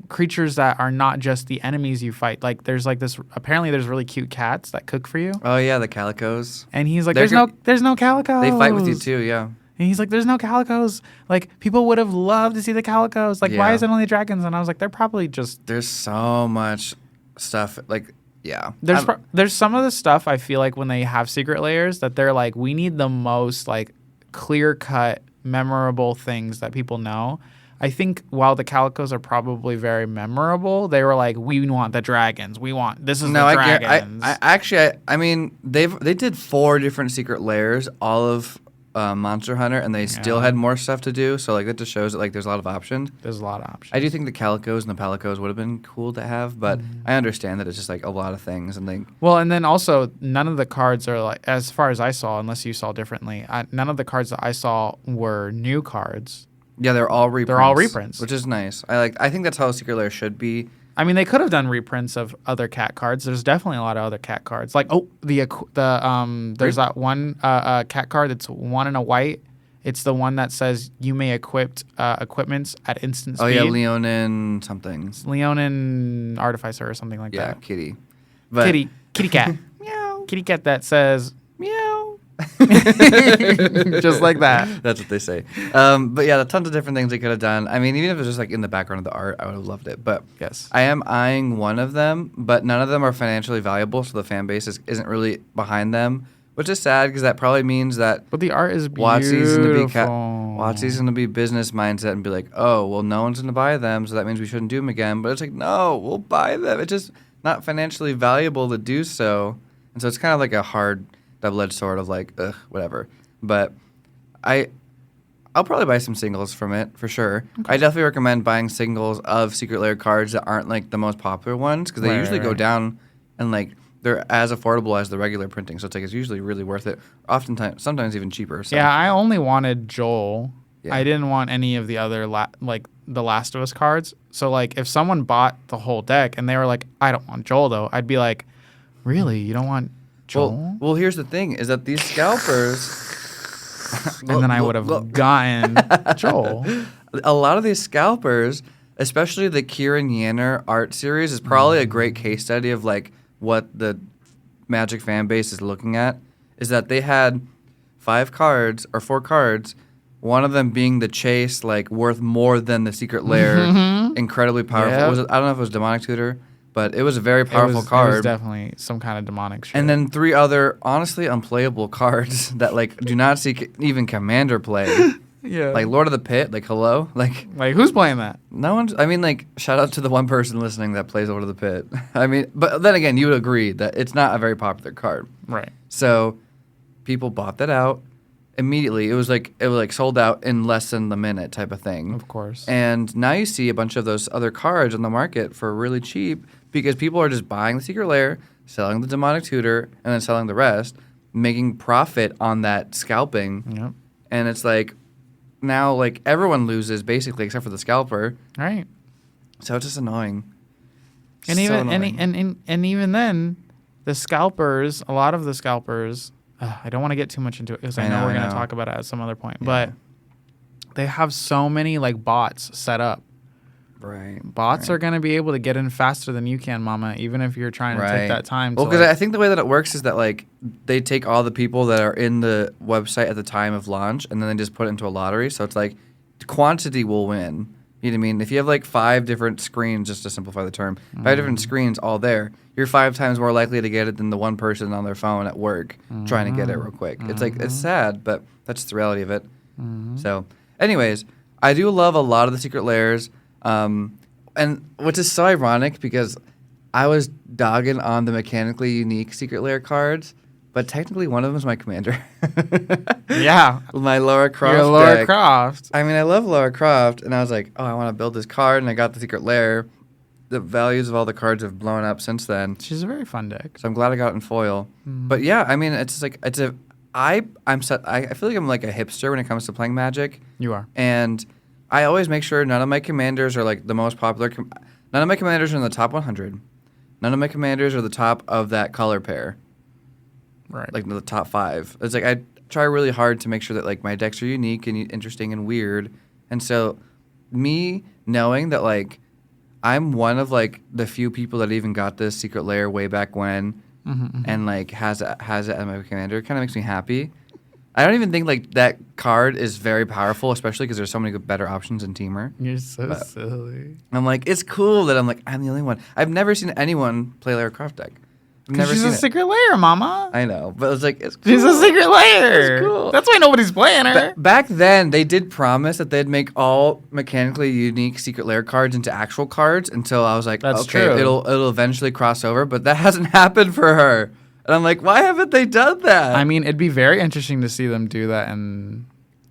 A: creatures that are not just the enemies you fight. Like there's like this, apparently there's really cute cats that cook for you.
B: Oh, yeah, the calicos.
A: And he's like, there's no calicos.
B: They fight with you too, yeah.
A: And he's like, there's no calicos. Like, people would have loved to see the calicos. Like, why is it only dragons? And I was like, they're probably just...
B: There's so much stuff. Like, yeah.
A: There's some of the stuff I feel like when they have Secret Lairs that they're like, we need the most, like, clear-cut, memorable things that people know. I think while the calicos are probably very memorable, they were like, we want the dragons. This is the dragons.
B: I mean, they did 4 different Secret Lairs, all of... Monster Hunter, and they still had more stuff to do. So like that just shows that like there's a lot of options.
A: There's a lot of options.
B: I do think the calicos and the palicos would have been cool to have, but I understand that it's just like a lot of things and think.
A: Well, and then also none of the cards are like, as far as I saw, unless you saw differently, none of the cards that I saw were new cards.
B: Yeah, they're all reprints. Which is nice. I think that's how Secret Lair should be.
A: I mean, they could have done reprints of other cat cards. There's definitely a lot of other cat cards. Like, there's that one cat card that's 1 and a white. It's the one that says you may equip equipments at instant speed.
B: Oh yeah, Leonin something.
A: Leonin Artificer or something like that.
B: Yeah, kitty.
A: Kitty cat. Meow. Kitty cat that says meow. Just like that.
B: That's what they say. But yeah, tons of different things they could have done. I mean, even if it was just like in the background of the art, I would have loved it. But
A: yes,
B: I am eyeing one of them, but none of them are financially valuable, so the fan base isn't really behind them, which is sad because that probably means that.
A: But the art is beautiful.
B: WotC's gonna be business mindset and be like, oh, well, no one's gonna buy them, so that means we shouldn't do them again. But it's like, no, we'll buy them. It's just not financially valuable to do so, and so it's kind of like a hard double-edged sword of like, ugh, whatever. But I'll I'll probably buy some singles from it for sure.
A: Okay.
B: I definitely recommend buying singles of Secret Lair cards that aren't like the most popular ones because they usually go down and like they're as affordable as the regular printing. So it's like it's usually really worth it. Oftentimes, sometimes even cheaper. So.
A: Yeah, I only wanted Joel.
B: Yeah.
A: I didn't want any of the other like the Last of Us cards. So like if someone bought the whole deck and they were like, I don't want Joel though, I'd be like, really? You don't want Joel?
B: Well, here's the thing: is that these scalpers.
A: And then I would have gotten Joel.
B: A lot of these scalpers, especially the Kieran Yanner art series, is probably a great case study of like what the Magic fan base is looking at. Is that they had 4 cards, one of them being the Chase, like worth more than the Secret Lair, incredibly powerful.
A: Yep.
B: I don't know if it was Demonic Tutor, but it was a very powerful card.
A: It was definitely some kind of demonic shit.
B: And then 3 other honestly unplayable cards that like do not see even Commander play.
A: Yeah.
B: Like Lord of the Pit, like hello? Like
A: who's playing that?
B: no one's I mean like shout out to the one person listening that plays Lord of the Pit. I mean, but then again, you would agree that it's not a very popular card.
A: Right.
B: So people bought that out immediately. It was like sold out in less than the minute type of thing.
A: Of course.
B: And now you see a bunch of those other cards on the market for really cheap because people are just buying the Secret Lair, selling the Demonic Tutor, and then selling the rest, making profit on that scalping.
A: Yep.
B: And it's like now like everyone loses basically except for the scalper.
A: Right.
B: So it's just annoying.
A: And
B: So
A: even
B: annoying.
A: and even then, the scalpers, a lot of the scalpers, I don't want to get too much into it because I know we're going to talk about it at some other point, but they have so many like bots set up.
B: Right.
A: Bots are going to be able to get in faster than you can, mama, even if you're trying to take that time.
B: Well, because I think the way that it works is that like they take all the people that are in the website at the time of launch and then they just put it into a lottery. So it's like quantity will win. You know what I mean? If you have like 5 different screens, just to simplify the term, 5 different screens all there, you're 5 times more likely to get it than the one person on their phone at work trying to get it real quick. It's like, it's sad, but that's the reality of it. So, anyways, I do love a lot of the Secret Lairs, and which is so ironic because I was dogging on the mechanically unique Secret Lair cards, but technically one of them is my commander.
A: Yeah.
B: My Lara Croft
A: Your Lara
B: deck.
A: Croft.
B: I mean, I love Lara Croft, and I was like, oh, I want to build this card, and I got the Secret Lair. The values of all the cards have blown up since then.
A: She's a very fun deck.
B: So I'm glad I got it in foil. But yeah, I mean, it's just like, I feel like I'm like a hipster when it comes to playing Magic.
A: You are.
B: And I always make sure none of my commanders are like the most popular. None of my commanders are in the top 100. None of my commanders are the top of that color pair.
A: Right.
B: Like the top 5. It's like I try really hard to make sure that like my decks are unique and interesting and weird. And so me knowing that like I'm one of like the few people that even got this Secret Lair way back when and like has it as my commander kind of makes me happy. I don't even think like that card is very powerful, especially because there's so many better options in Teamer.
A: You're so silly.
B: I'm like, it's cool that I'm the only one. I've never seen anyone play Lara Croft deck. I've never
A: She's
B: seen
A: a
B: it.
A: Secret Lair, mama.
B: I know, but it's like, it's cool.
A: She's a Secret Lair.
B: It's cool.
A: That's why nobody's playing her.
B: Back then, they did promise that they'd make all mechanically unique Secret Lair cards into actual cards until I was like,
A: That's
B: okay,
A: true.
B: it'll eventually cross over, but that hasn't happened for her. And I'm like, why haven't they done that?
A: I mean, it'd be very interesting to see them do that. And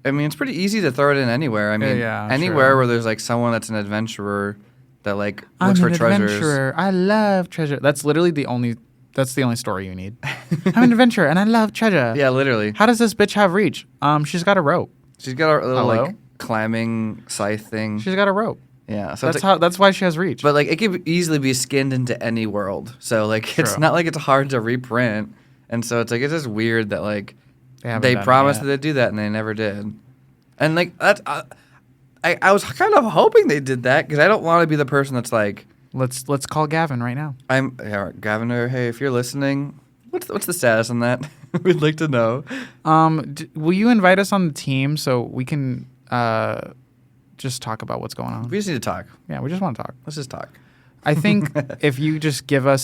B: I mean, it's pretty easy to throw it in anywhere. I mean, anywhere
A: true.
B: where there's like someone that's an adventurer that like
A: I'm
B: looks
A: an
B: for treasures.
A: adventurer. I love treasure. That's literally the only story you need. I'm an adventurer and I love treasure.
B: Yeah, literally.
A: How does this bitch have reach? She's got a rope.
B: She's got a little
A: Hello?
B: like climbing scythe thing.
A: She's got a rope.
B: Yeah, so
A: That's why she has reach.
B: But like it could easily be skinned into any world. So like it's
A: True.
B: not like it's hard to reprint. And so it's like it's just weird that like
A: haven't
B: they
A: done it
B: promised
A: yet.
B: that they'd do that and they never did. And like that's I was kind of hoping they did that because I don't want to be the person that's like
A: Let's call Gavin right now.
B: Governor. Hey, if you're listening, what's the status on that? We'd like to know.
A: Will you invite us on the team so we can just talk about what's going on?
B: We just need to talk.
A: Yeah, we just want to talk.
B: Let's just talk.
A: I think if you just give us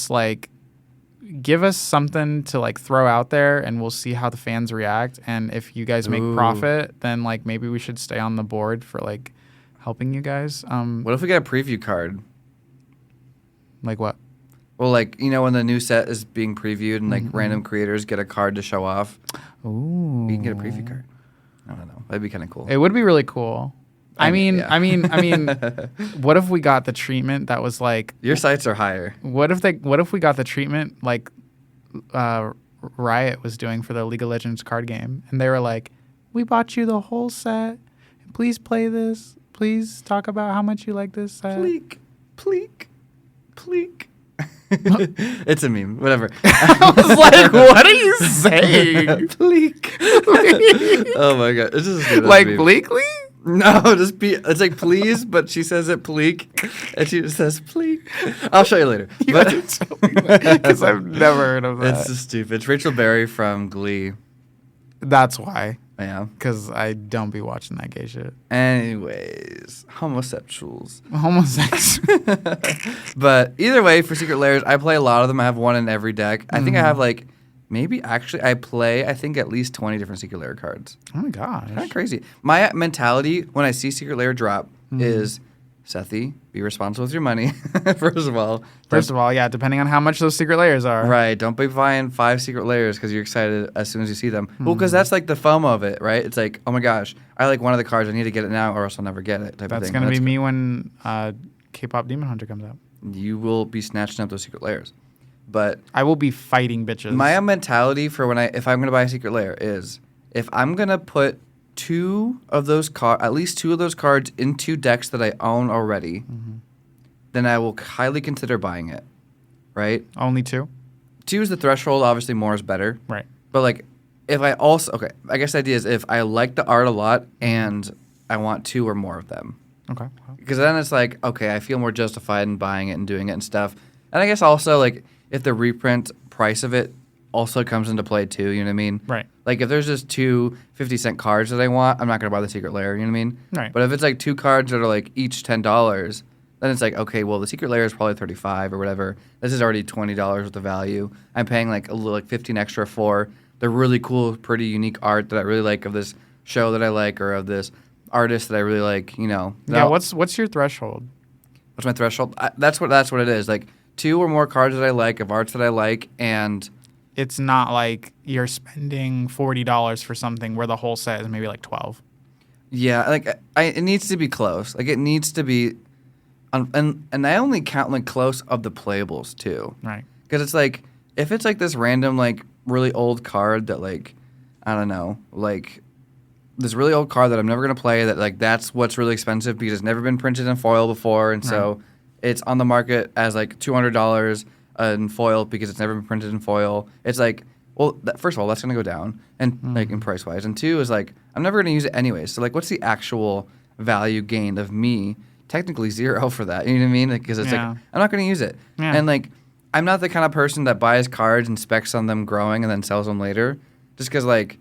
A: something to like throw out there and we'll see how the fans react. And if you guys make profit, then like maybe we should stay on the board for like helping you guys.
B: What if we get a preview card?
A: Like what?
B: Well, like, you know, when the new set is being previewed and like random creators get a card to show off.
A: Ooh.
B: We can get a preview card. I don't know. That'd be kind of cool.
A: It would be really cool. I mean, what if we got the treatment that was like
B: your sights are higher.
A: What if we got the treatment like Riot was doing for the League of Legends card game, and they were like, "We bought you the whole set. Please play this. Please talk about how much you like this set."
B: Pleek, pleek, pleek. It's a meme. Whatever.
A: I was like, "What are you saying?"
B: Pleek. Oh my god, it's just
A: like Bleakly.
B: No, it's like please, but she says it pleek, and she just says pleek. I'll show you later.
A: Because I've never heard of that.
B: It's just stupid. It's Rachel Berry from Glee.
A: That's why.
B: Yeah.
A: Because I don't be watching that gay shit.
B: Anyways, homosexuals.
A: But
B: either way, for Secret Lairs, I play a lot of them. I have one in every deck. I think I have like I play at least 20 different Secret Lair cards.
A: Oh my gosh.
B: Kind of crazy. My mentality when I see Secret Lair drop is, Sethy, be responsible with your money, first of all.
A: Yeah, depending on how much those Secret Lairs are.
B: Right. Don't be buying 5 Secret Lairs because you're excited as soon as you see them. Well, because that's like the FOMO of it, right? It's like, oh my gosh, I like one of the cards. I need to get it now or else I'll never get it type of thing.
A: That's going to be me when K-pop Demon Hunter comes out.
B: You will be snatching up those Secret Lairs. But
A: I will be fighting bitches.
B: My mentality for if I'm going to buy a Secret Lair is if I'm going to put at least 2 of those cards into decks that I own already, then I will highly consider buying it. Right?
A: Only 2?
B: 2 is the threshold. Obviously, more is better.
A: Right.
B: But like, if I also I guess the idea is if I like the art a lot and I want 2 or more of them.
A: Okay.
B: Because then it's like, okay, I feel more justified in buying it and doing it and stuff. And I guess also like if the reprint price of it also comes into play too, you know what I mean?
A: Right.
B: Like if there's just 2 50-cent cards that I want, I'm not going to buy the Secret Lair, you know what I mean?
A: Right.
B: But if it's like 2 cards that are like each $10, then it's like, okay, well the Secret Lair is probably $35 or whatever. This is already $20 worth of value. I'm paying like a little, like 15 extra for the really cool, pretty unique art that I really like of this show that I like or of this artist that I really like, you know.
A: Yeah, what's your threshold?
B: What's my threshold? That's what it is. Like 2 or more cards that I like, of arts that I like, and
A: it's not like you're spending $40 for something where the whole set is maybe like 12.
B: Yeah, like it needs to be close. Like it needs to be, and I only count like close of the playables too.
A: Right.
B: Because it's like if it's like this random like really old card that like I don't know like this really old card that I'm never gonna play that like that's what's really expensive because it's never been printed in foil before and so it's on the market as like $200 in foil because it's never been printed in foil. It's like, well, first of all, that's going to go down and like in price wise. And 2 is like, I'm never going to use it anyway. So like, what's the actual value gained of me? Technically 0 for that. You know what I mean? Because it's like, I'm not going to use it. Yeah. And like, I'm not the kind of person that buys cards and specs on them growing and then sells them later. Just because like,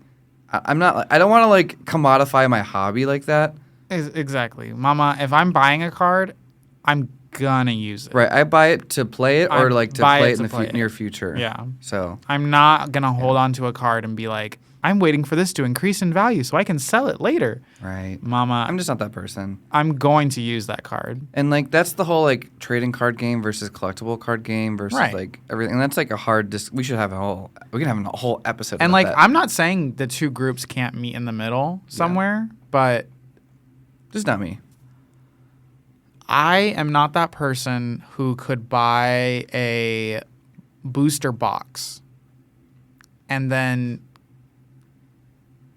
B: I don't want to like commodify my hobby like that.
A: Exactly. Mama, if I'm buying a card, I'm gonna use it.
B: Right. I buy it to play it or like to play it in the near future.
A: Yeah.
B: So
A: I'm not gonna hold on to a card and be like, I'm waiting for this to increase in value so I can sell it later.
B: Right.
A: Mama,
B: I'm just not that person.
A: I'm going to use that card.
B: And like that's the whole like trading card game versus collectible card game versus like everything. And that's like a hard we can have a whole episode
A: and
B: about
A: like
B: that.
A: I'm not saying the 2 groups can't meet in the middle somewhere, but
B: just not me.
A: I am not that person who could buy a booster box and then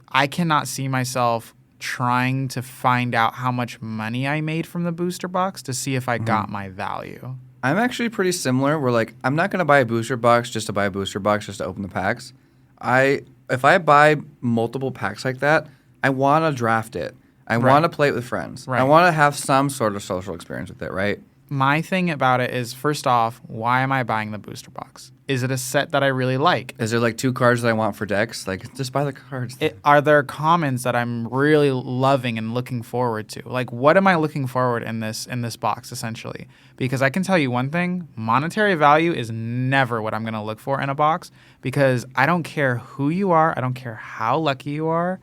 A: I cannot see myself trying to find out how much money I made from the booster box to see if I got my value.
B: I'm actually pretty similar. Where like I'm not going to buy a booster box just to buy a booster box just to open the packs. If I buy multiple packs like that, I want to draft it. I want to play it with friends. Right. I want to have some sort of social experience with it, right?
A: My thing about it is, first off, why am I buying the booster box? Is it a set that I really like?
B: Is there like 2 cards that I want for decks? Like, just buy the cards.
A: Are there commons that I'm really loving and looking forward to? Like, what am I looking forward in this box, essentially? Because I can tell you one thing, monetary value is never what I'm going to look for in a box because I don't care who you are. I don't care how lucky you are.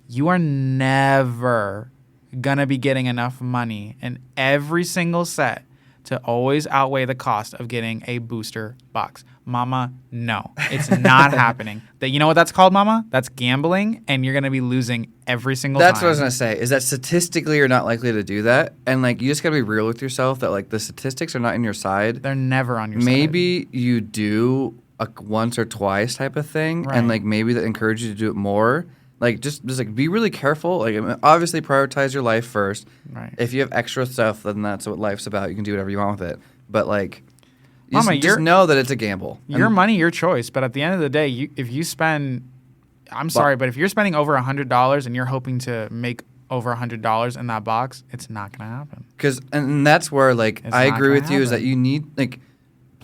A: You are never going to be getting enough money in every single set to always outweigh the cost of getting a booster box. Mama, no, it's not happening. You know what that's called, Mama? That's gambling, and you're going to be losing every single time.
B: That's what I was going to say, is that statistically you're not likely to do that. And, like, you just got to be real with yourself that, like, the statistics are not in your side.
A: They're never on your side.
B: Maybe you do a once or twice type of thing, and, like, maybe that encourages you to do it more. Like, just like, be really careful. Like, obviously prioritize your life first.
A: Right.
B: If you have extra stuff, then that's what life's about. You can do whatever you want with it. But, like...
A: Mama,
B: just know that it's a gamble.
A: Your money, your choice. But at the end of the day, if you spend, but if you're spending over $100 and you're hoping to make over $100 in that box, it's not going to happen.
B: And that's where, like, I agree with you, is that you need, like,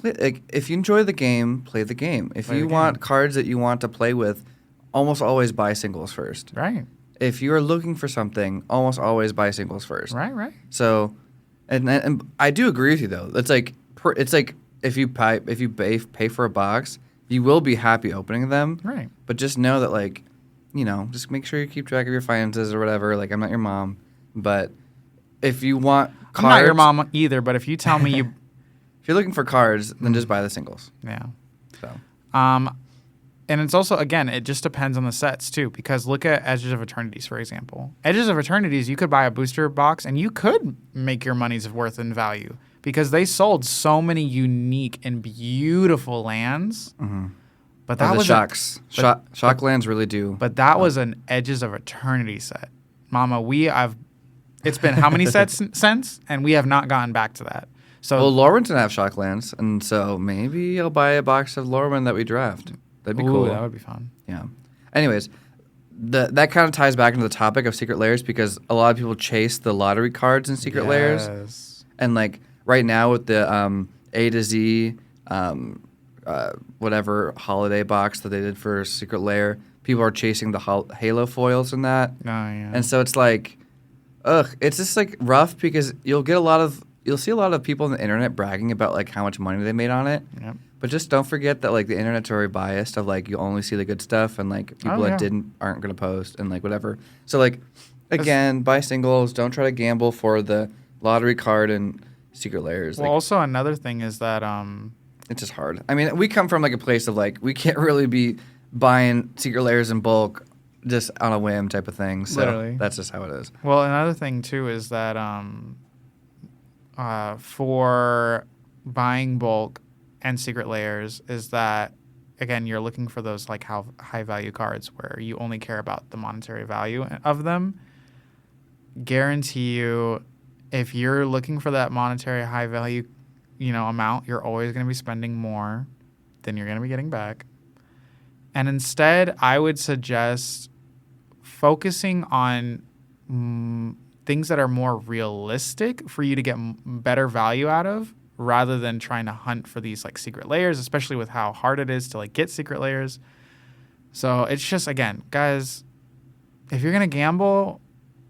B: if you enjoy the game, play the game. If you want cards that you want to play with, almost always buy singles first.
A: Right.
B: If you are looking for something, almost always buy singles first.
A: Right.
B: So, and I do agree with you though. It's like if you pay for a box, you will be happy opening them.
A: Right.
B: But just know that, like, you know, just make sure you keep track of your finances or whatever. Like, I'm not your mom, but if you want cards,
A: I'm not your mom either. But if you tell me you,
B: if you're looking for cards, then just buy the singles.
A: Yeah.
B: So.
A: And it's also, again, it just depends on the sets too, because look at Edges of Eternities, for example. Edges of Eternities, you could buy a booster box and you could make your money's worth in value because they sold so many unique and beautiful lands.
B: Mm-hmm.
A: But that was
B: shocks. Shock lands really do.
A: But that was an Edges of Eternity set. Mama, it's been how many sets since? And we have not gotten back to that. So,
B: well, Lorwyn didn't have shock lands, and so maybe I'll buy a box of Lorwyn that we draft. That'd be cool.
A: That would be fun.
B: Yeah. Anyways, that kind of ties back into the topic of Secret Lairs because a lot of people chase the lottery cards in Secret Lairs. And, like, right now with the A to Z, whatever holiday box that they did for Secret Lair, people are chasing the Halo foils in that.
A: Oh, yeah.
B: And so it's like, it's just, like, rough because you'll see a lot of people on the internet bragging about, like, how much money they made on it.
A: Yep.
B: But just don't forget that, like, the internet's very biased of, like, you only see the good stuff and, like, people that aren't going to post and, like, whatever. So, like, again, buy singles. Don't try to gamble for the lottery card and Secret Lairs.
A: Well,
B: like,
A: also another thing is that
B: it's just hard. I mean, we come from, like, a place of, like, we can't really be buying Secret Lairs in bulk just on a whim type of thing. So
A: literally.
B: That's just how it is.
A: Well, another thing, too, is that for buying bulk and Secret Lairs is that, again, you're looking for those, like, high value cards where you only care about the monetary value of them. Guarantee you, if you're looking for that monetary high value, amount, you're always going to be spending more than you're going to be getting back. And instead, I would suggest focusing on things that are more realistic for you to get better value out of, rather than trying to hunt for these, like, Secret Lairs, especially with how hard it is to, like, get Secret Lairs. So it's just, again, guys, if you're going to gamble,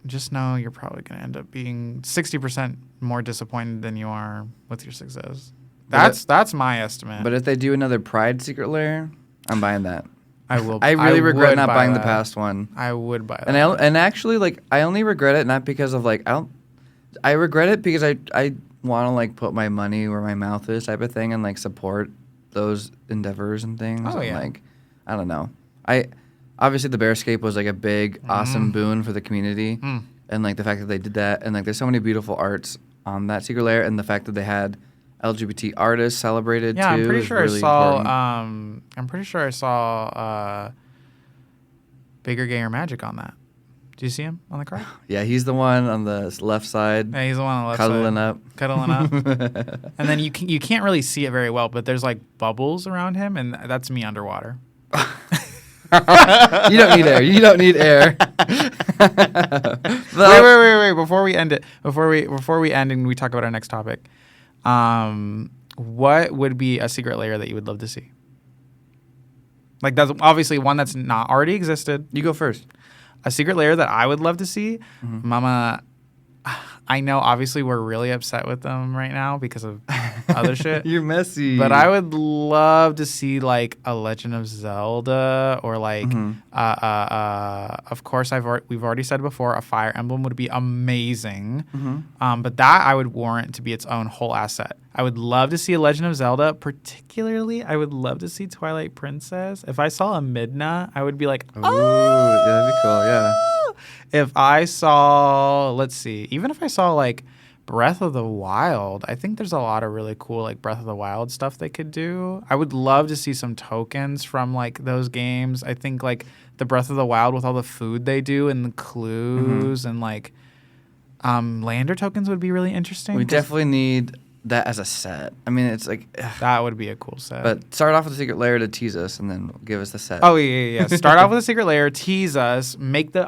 A: just know you're probably going to end up being 60% more disappointed than you are with your success. That's my estimate.
B: But if they do another Pride Secret Lair, I'm buying that.
A: I will.
B: I really regret not buying the past one.
A: I would buy that.
B: And actually, like, I only regret it not because of, like, I regret it because I want to, like, put my money where my mouth is type of thing and, like, support those endeavors and things.
A: Oh, yeah.
B: And, like, I don't know. Obviously the Bearscape was, like, a big, awesome boon for the community. And, like, the fact that they did that. And, like, there's so many beautiful arts on that Secret Lair. And the fact that they had LGBT artists celebrated, too.
A: I'm pretty sure
B: really
A: I saw Bigger Gayer Magic on that. Do you see him on the card?
B: Yeah, he's the one on the left side.
A: Yeah, he's the one on the left
B: cuddling
A: side. Cuddling up. And then you can't really see it very well, but there's, like, bubbles around him, and that's me underwater.
B: You don't need air. You don't need air.
A: Wait. Before we end and we talk about our next topic, what would be a Secret Lair that you would love to see? Like, that's obviously one that's not already existed.
B: You go first.
A: A Secret Lair that I would love to see, Mama. I know, obviously, we're really upset with them right now because of other shit.
B: You're messy.
A: But I would love to see like a Legend of Zelda or like, of course, we've already said before, a Fire Emblem would be amazing. But that I would warrant to be its own whole asset. I would love to see a Legend of Zelda. Particularly, I would love to see Twilight Princess. If I saw a Midna, I would be like,
B: ooh, yeah, that'd be cool. Yeah.
A: If I saw, let's see, even if I saw like Breath of the Wild, I think there's a lot of really cool like Breath of the Wild stuff they could do. I would love to see some tokens from like those games. I think like the Breath of the Wild with all the food they do and the clues and like lander tokens would be really interesting.
B: We definitely need that as a set. I mean, it's like
A: that would be a cool set.
B: But start off with a Secret Lair to tease us, and then give us the set.
A: Oh yeah. Start off with a Secret Lair, tease us, make the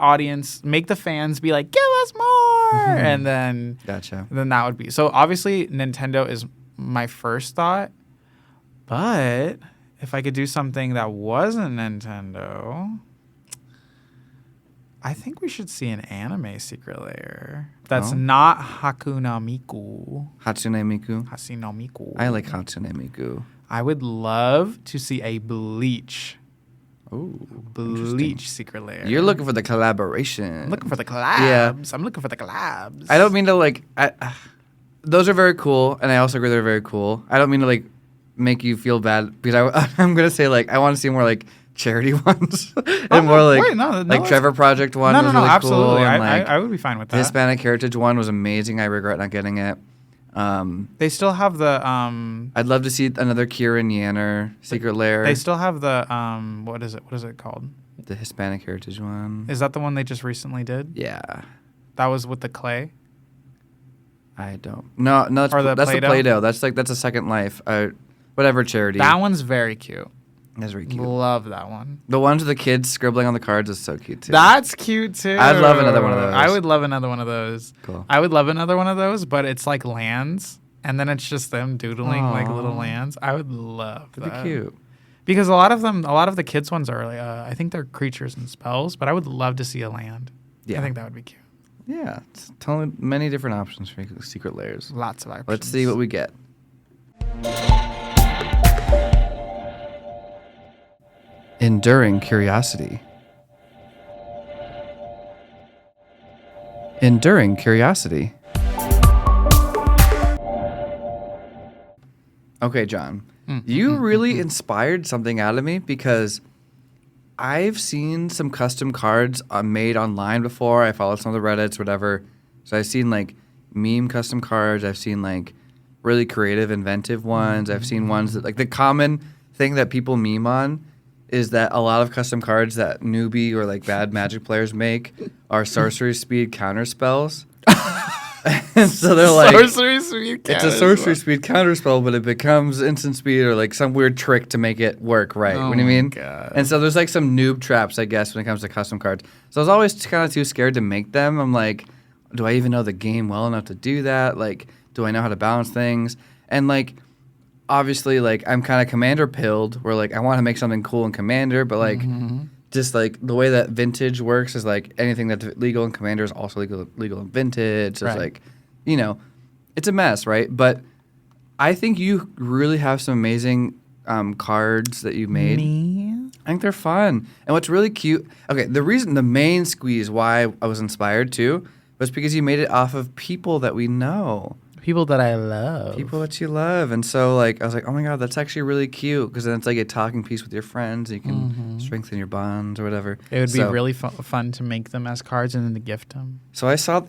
A: fans be like, give us more, and then
B: gotcha.
A: Then that would be so. Obviously, Nintendo is my first thought, but if I could do something that wasn't Nintendo, I think we should see an anime Secret Lair that's not Hatsune Miku.
B: Hatsune Miku.
A: Hatsune Miku.
B: I like Hatsune Miku.
A: I would love to see a Bleach.
B: Oh,
A: Bleach Secret Lair.
B: You're looking for the collaboration.
A: I'm looking for the collabs.
B: Yeah.
A: I'm looking for the collabs.
B: I don't mean to like. Those are very cool, and I also agree they're very cool. I don't mean to like make you feel bad because I'm gonna say like I want to see more like charity ones and more like Trevor Project one. was really
A: absolutely.
B: Cool, and,
A: I would be fine with that.
B: The Hispanic Heritage one was amazing. I regret not getting it.
A: They still have the.
B: I'd love to see another Kieran Yanner Secret Lair.
A: They still have the. What is it? What is it called?
B: The Hispanic Heritage one.
A: Is that the one they just recently did?
B: Yeah.
A: That was with the clay.
B: I don't. No, that's the Play-Doh. That's a Second Life. Whatever charity.
A: That one's very cute.
B: That's very cute.
A: Love that one.
B: The ones with the kids scribbling on the cards is so cute too.
A: That's cute too.
B: I'd love another one of those.
A: I would love another one of those.
B: Cool.
A: I would love another one of those, but it's like lands, and then it's just them doodling like little lands. I would love that.
B: That'd be cute.
A: Because a lot of the kids ones are like, I think they're creatures and spells, but I would love to see a land. Yeah. I think that would be cute.
B: Yeah, it's totally many different options for Secret Lairs.
A: Lots of options.
B: Let's see what we get. Enduring curiosity. Enduring curiosity. Okay, John. You really inspired something out of me because I've seen some custom cards made online before. I followed some of the Reddits, whatever. So I've seen like meme custom cards. I've seen like really creative, inventive ones. I've seen ones that like the common thing that people meme on is that a lot of custom cards that newbie or like bad Magic players make are sorcery speed counter spells. And so they're like,
A: sorcery speed
B: it's a sorcery speed counter spell, but it becomes instant speed or like some weird trick to make it work right.
A: Oh
B: What do you mean?
A: God.
B: And so there's like some noob traps, I guess, when it comes to custom cards. So I was always kind of too scared to make them. I'm like, do I even know the game well enough to do that? Like, do I know how to balance things? And like, obviously, like I'm kind of Commander pilled, where like I want to make something cool in Commander, but like just like the way that Vintage works is like anything that's legal in Commander is also legal in Vintage. So it's like, you know, it's a mess, right? But I think you really have some amazing cards that you made. I think they're fun. And what's really cute, okay, the main squeeze why I was inspired too was because you made it off of people that we know.
A: People that I love.
B: People that you love. And so, like, I was like, oh, my God, that's actually really cute because then it's like a talking piece with your friends. And you can strengthen your bonds or whatever.
A: It would be really fun to make them as cards and then to gift them.
B: So I saw,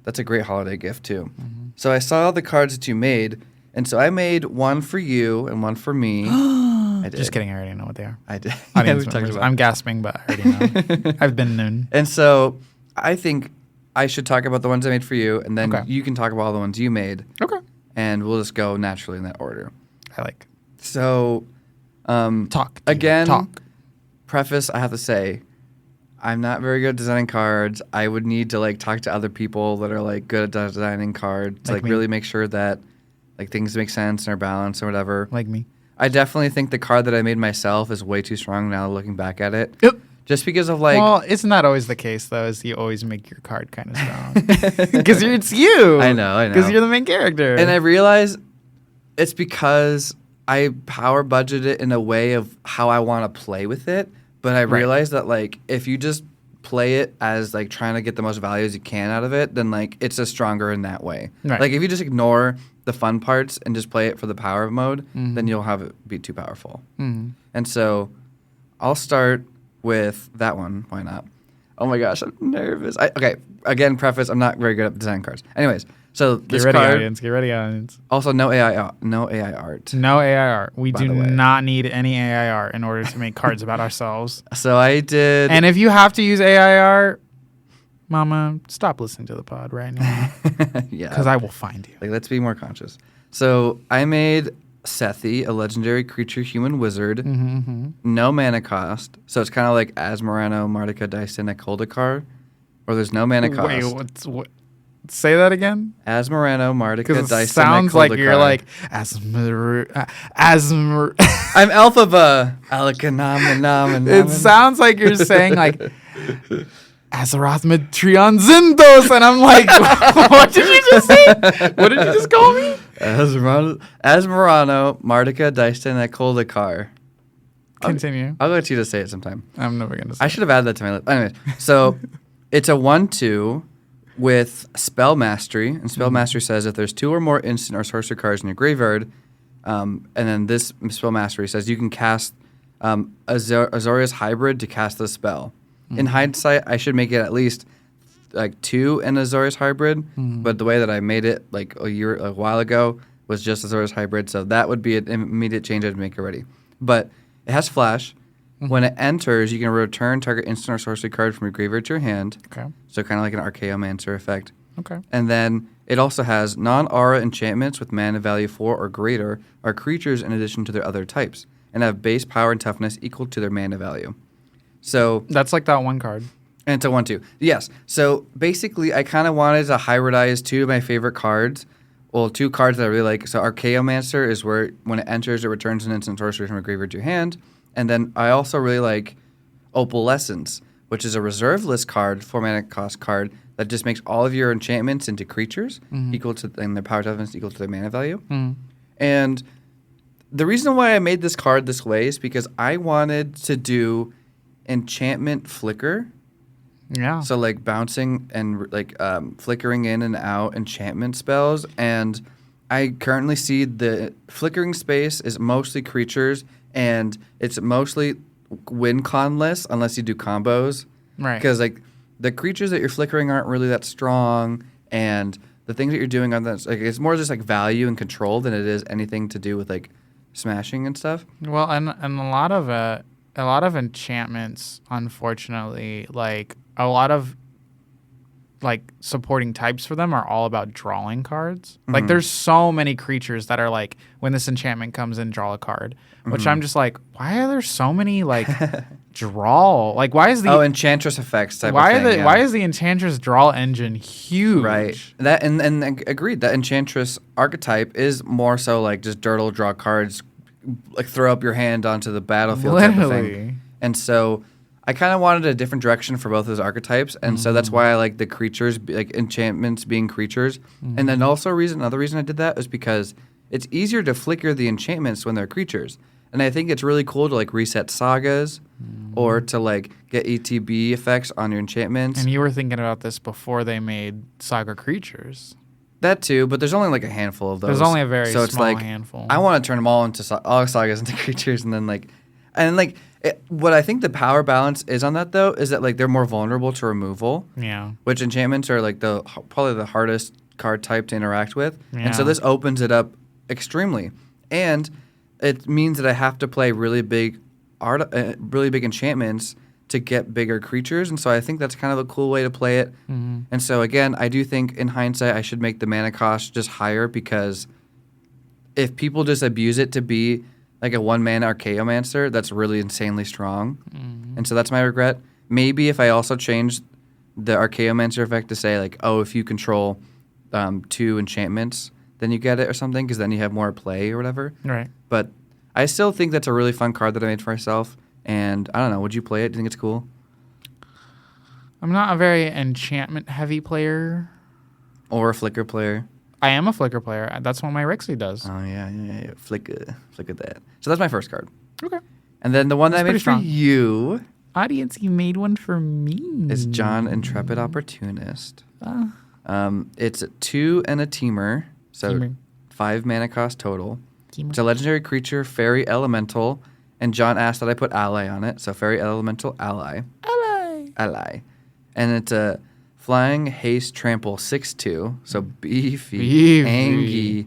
B: that's a great holiday gift, too. So I saw the cards that you made. And so I made one for you and one for me. I did.
A: Just kidding. I already know what they are.
B: I did.
A: Audience members. I'm gasping, but I already know. I've been known.
B: And so I think I should talk about the ones I made for you, and then you can talk about all the ones you made.
A: Okay.
B: And we'll just go naturally in that order.
A: I like.
B: So,
A: talk.
B: Again,
A: talk.
B: Preface, I have to say, I'm not very good at designing cards. I would need to, like, talk to other people that are, like, good at designing cards to, like really make sure that, like, things make sense and are balanced or whatever.
A: Like me.
B: I definitely think the card that I made myself is way too strong now looking back at it.
A: Yep.
B: Just because of like...
A: Well, isn't that always the case, though, is you always make your card kind of strong? Because it's you.
B: I know.
A: Because you're the main character.
B: And I realize It's because I power budget it in a way of how I want to play with it, but I realized that like if you just play it as like trying to get the most value as you can out of it, then like it's a stronger in that way.
A: Right.
B: Like if you just ignore the fun parts and just play it for the power mode, then you'll have it be too powerful. And so I'll start with that one. Why not? Oh my gosh, I'm nervous. Okay, again, preface, I'm not very good at design cards. Anyways, so this
A: Get ready,
B: card,
A: audience. Get ready, audience.
B: also no AI art. No AI art.
A: No AI art. We
B: By
A: do
B: the way.
A: not need any AI art in order to make cards about ourselves.
B: So I did.
A: And if you have to use AI art, Mama, stop listening to the pod right now.
B: Yeah.
A: Because I will find you.
B: Like, let's be more conscious. So I made Sethy, a legendary creature human wizard. No mana cost. So it's kind of like Asmorano, Martika, Dyson, Koldakar, where there's no mana cost.
A: Wait, what? Say that again?
B: Asmorano, Martika,
A: Because
B: Dyson,
A: it sounds like you're like
B: I'm Alphaba.
A: It sounds like you're saying like Azeroth Metrion Zindos, and I'm like, what did you just say? What did you just call me?
B: Asmorano, Martika, Dyson, Koldakar.
A: Continue.
B: I'll let you just say it sometime.
A: I'm never gonna say
B: I should have added that to my list. Anyways, so it's a 1/2 with spell mastery, and spell mastery says if there's 2 or more instant or sorcery cards in your graveyard, and then this spell mastery says you can cast Azorius Hybrid to cast the spell. In hindsight, I should make it at least like 2 in Azorius Hybrid, but the way that I made it like a while ago was just Azorius Hybrid, so that would be an immediate change I'd make already. But it has flash. When it enters, you can return target instant or sorcery card from your graveyard to your hand.
A: Okay.
B: So kind of like an Archaeomancer effect.
A: Okay.
B: And then it also has non-aura enchantments with mana value 4 or greater are creatures in addition to their other types, and have base power and toughness equal to their mana value. So
A: That's like that one card.
B: and it's a 1/2. Yes. So basically, I kind of wanted to hybridize 2 of my favorite cards. Well, 2 cards that I really like. So Archaeomancer is where when it enters, it returns an instant sorcery from a graveyard to your hand. And then I also really like Opalescence, which is a reserve list card, 4 mana cost card that just makes all of your enchantments into creatures equal to and their power toughness equal to their mana value. And the reason why I made this card this way is because I wanted to do enchantment flicker.
A: Yeah.
B: So like bouncing and like flickering in and out enchantment spells, and I currently see the flickering space is mostly creatures, and it's mostly win conless unless you do combos.
A: Right.
B: Because like the creatures that you're flickering aren't really that strong, and the things that you're doing on that, like it's more just like value and control than it is anything to do with like smashing and stuff.
A: Well, and a lot of enchantments, unfortunately, like a lot of like supporting types for them are all about drawing cards. Like there's so many creatures that are like when this enchantment comes in, draw a card, which I'm just like, why are there so many like draw? Like why is the
B: Enchantress effects type of thing.
A: why is the Enchantress draw engine huge?
B: Right. That and agreed. That Enchantress archetype is more so like just dirtle, draw cards, like throw up your hand onto the battlefield type of thing. And so I kind of wanted a different direction for both those archetypes, and so that's why I like the creatures, like enchantments being creatures. And then also another reason I did that is because it's easier to flicker the enchantments when they're creatures. And I think it's really cool to like reset sagas or to like get ETB effects on your enchantments.
A: And you were thinking about this before they made Saga creatures.
B: That too, but there's only like a handful of those.
A: There's only a very
B: so it's
A: small
B: like,
A: handful.
B: I want to turn them all into all sagas into creatures, and then what I think the power balance is on that though is that like they're more vulnerable to removal.
A: Yeah.
B: Which enchantments are like probably the hardest card type to interact with, and so
A: Yeah.
B: this opens it up extremely, and it means that I have to play really big enchantments to get bigger creatures, and so I think that's kind of a cool way to play it. And so again, I do think in hindsight I should make the mana cost just higher, because if people just abuse it to be like a 1-mana Archaeomancer, that's really insanely strong. And so that's my regret. Maybe if I also changed the Archaeomancer effect to say like, oh, if you control 2 enchantments, then you get it or something, because then you have more play or whatever.
A: Right.
B: But I still think that's a really fun card that I made for myself. And I don't know, would you play it? Do you think it's cool?
A: I'm not a very enchantment heavy player.
B: Or a flicker player?
A: I am a Flicker player. That's what my Rixie does.
B: Oh, yeah. Flicker that. So that's my first card.
A: Okay.
B: And then the one that I made for
A: strong.
B: you
A: Audience, you made one for me.
B: is Jon, Intrepid Opportunist. It's a 2 and a teamer. So
A: Teamer.
B: 5 mana cost total.
A: Teamer.
B: It's a legendary creature, fairy elemental. And Jon asked that I put ally on it. So fairy elemental ally. Ally. And it's a flying haste trample 6/2. So beefy. Angy.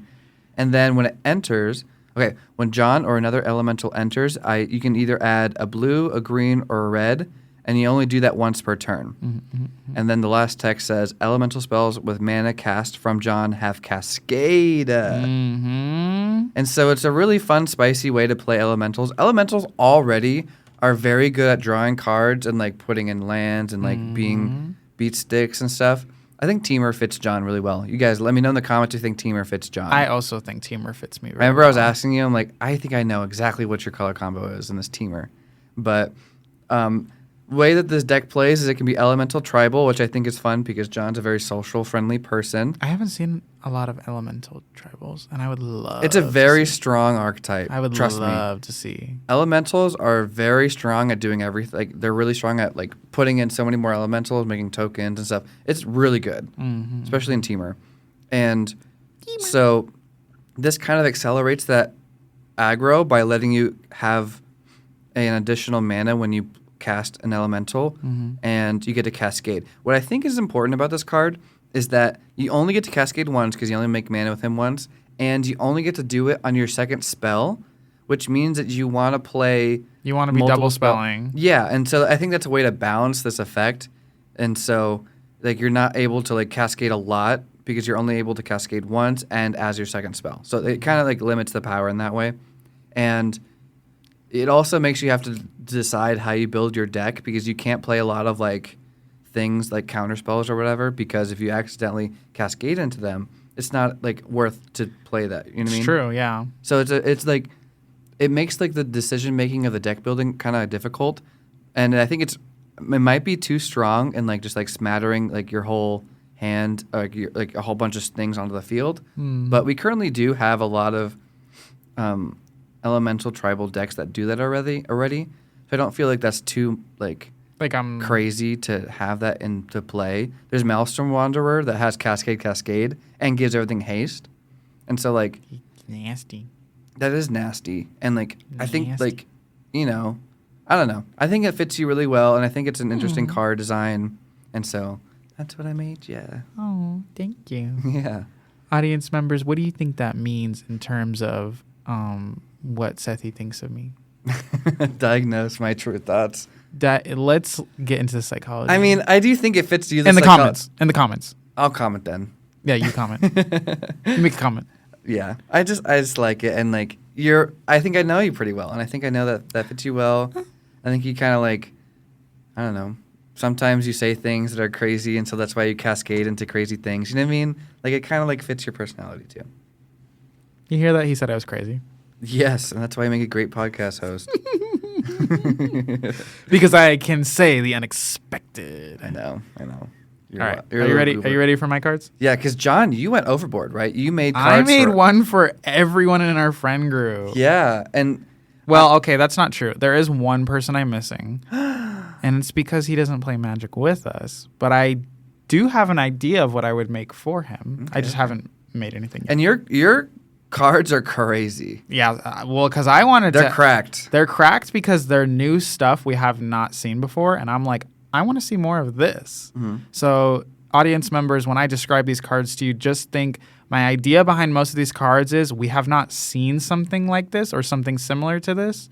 B: And then when it enters... Okay, when Jon or another elemental enters, you can either add a blue, a green, or a red, and you only do that once per turn. And then the last text says, elemental spells with mana cast from Jon have Cascade. And so it's a really fun, spicy way to play elementals. Elementals already are very good at drawing cards and like putting in lands and like being beat sticks and stuff. I think Teamer fits Jon really well. You guys, let me know in the comments if you think Teamer fits Jon.
A: I also think Teamer fits me really
B: Remember
A: well.
B: I was asking you, I'm like, I think I know exactly what your color combo is in this Teamer. But way that this deck plays is it can be elemental tribal, which I think is fun because Jon's a very social, friendly person.
A: I haven't seen a lot of elemental tribals, and I would love
B: It's a very strong archetype.
A: I would
B: trust
A: love
B: me.
A: to see.
B: Elementals are very strong at doing everything. Like they're really strong at like putting in so many more elementals, making tokens and stuff. It's really good, especially in Teamer. And so this kind of accelerates that aggro by letting you have an additional mana when you cast an elemental, and you get to cascade. What I think is important about this card is that you only get to cascade once because you only make mana with him once, and you only get to do it on your second spell, which means that you want to play...
A: You want to be double spelling.
B: Yeah, and so I think that's a way to balance this effect. And so like you're not able to like cascade a lot because you're only able to cascade once and as your second spell. So it kind of like limits the power in that way. And it also makes you have to decide how you build your deck because you can't play a lot of like things like counter spells or whatever, because if you accidentally cascade into them, it's not like worth to play that. You know what I mean?
A: It's true, yeah.
B: So it's like it makes like the decision making of the deck building kind of difficult, and I think it might be too strong and like just like smattering like your whole hand, like a whole bunch of things onto the field. But we currently do have a lot of elemental tribal decks that do that already. So I don't feel like that's too like I'm crazy to have that into play. There's Maelstrom Wanderer that has Cascade and gives everything haste, and so like
A: nasty.
B: That is nasty, and like
A: Nasty.
B: I think like I don't know. I think it fits you really well, and I think it's an interesting card design, and so that's what I made. Yeah.
A: Oh, thank you.
B: Yeah.
A: Audience members, what do you think that means in terms of what Sethy thinks of me?
B: Diagnose my true thoughts.
A: Let's get into the psychology.
B: I mean, I do think it fits you.
A: In the comments. In the comments.
B: I'll comment then.
A: Yeah, you comment. You make a comment.
B: Yeah, I just like it, and like I think I know you pretty well, and I think I know that fits you well. I think you kind of like, I don't know. Sometimes you say things that are crazy, and so that's why you cascade into crazy things. You know what I mean? Like it kind of like fits your personality too.
A: You hear that? He said I was crazy.
B: Yes, and that's why I make a great podcast host.
A: Because I can say the unexpected.
B: I know.
A: All right. Are you ready? Are you ready for my cards?
B: Yeah, because Jon, you went overboard, right? You made cards.
A: I made one for everyone in our friend group.
B: Yeah, and
A: well, okay, that's not true. There is one person I'm missing, and it's because he doesn't play Magic with us. But I do have an idea of what I would make for him.
B: Okay.
A: I just haven't made anything yet.
B: And your cards are crazy.
A: Yeah, well, because I wanted
B: They're cracked.
A: They're cracked because they're new stuff we have not seen before, and I'm like, I want to see more of this. So, audience members, when I describe these cards to you, just think my idea behind most of these cards is we have not seen something like this or something similar to this,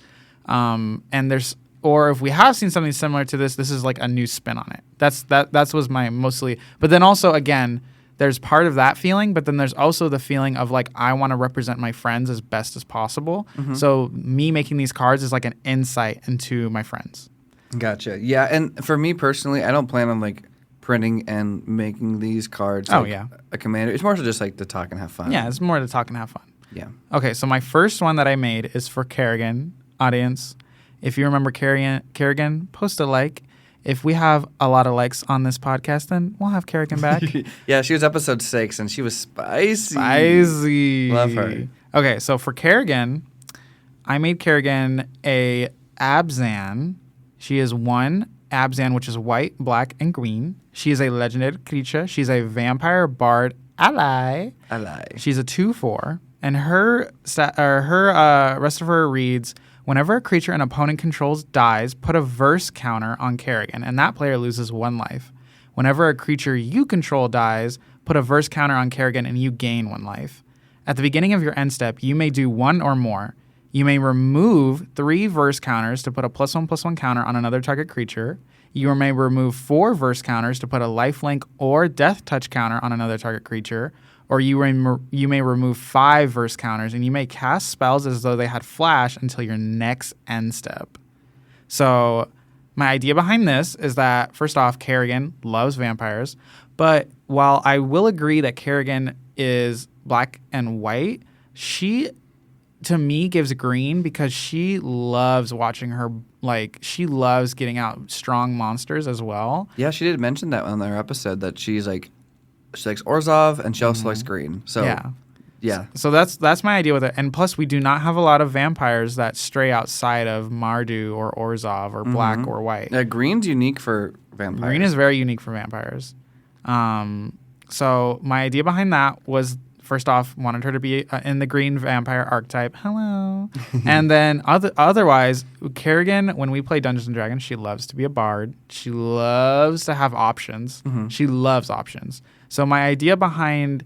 A: or if we have seen something similar to this, this is like a new spin on it. That was my mostly. But then also again, there's part of that feeling, but then there's also the feeling of like I want to represent my friends as best as possible. So me making these cards is like an insight into my friends.
B: Gotcha. Yeah, and for me personally, I don't plan on like printing and making these cards.
A: Oh,
B: like,
A: yeah.
B: A commander. It's more so just like to talk and have fun.
A: Yeah, it's more to talk and have fun.
B: Yeah.
A: Okay, so my first one that I made is for Kerrigan. Audience, if you remember Kerrigan, post a like. if we have a lot of likes on this podcast, then we'll have Kerrigan back.
B: Yeah, she was episode 6, and she was spicy.
A: Spicy.
B: Love her.
A: Okay, so for Kerrigan, I made Kerrigan a Abzan. She is 1 Abzan, which is white, black, and green. She is a legendary creature. She's a vampire bard ally. She's a 2/4, and her rest of her reads: whenever a creature an opponent controls dies, put a verse counter on Kerrigan, and that player loses 1 life. Whenever a creature you control dies, put a verse counter on Kerrigan, and you gain 1 life. At the beginning of your end step, you may do 1 or more. You may remove 3 verse counters to put a +1/+1 counter on another target creature. You may remove 4 verse counters to put a lifelink or death touch counter on another target creature. Or you may remove 5 verse counters, and you may cast spells as though they had flash until your next end step. So my idea behind this is that, first off, Kerrigan loves vampires. But while I will agree that Kerrigan is black and white, she, to me, gives green because she loves watching her, like, she loves getting out strong monsters as well.
B: Yeah, she did mention that on their episode, that she likes Orzhov, and she also likes green. So yeah.
A: So that's my idea with it. And plus, we do not have a lot of vampires that stray outside of Mardu or Orzhov or black or white.
B: Yeah, green's unique for vampires.
A: Green is very unique for vampires. So my idea behind that was, first off, wanted her to be in the green vampire archetype. Hello. And then otherwise, Kerrigan, when we play Dungeons & Dragons, she loves to be a bard. She loves to have options. She loves options. So my idea behind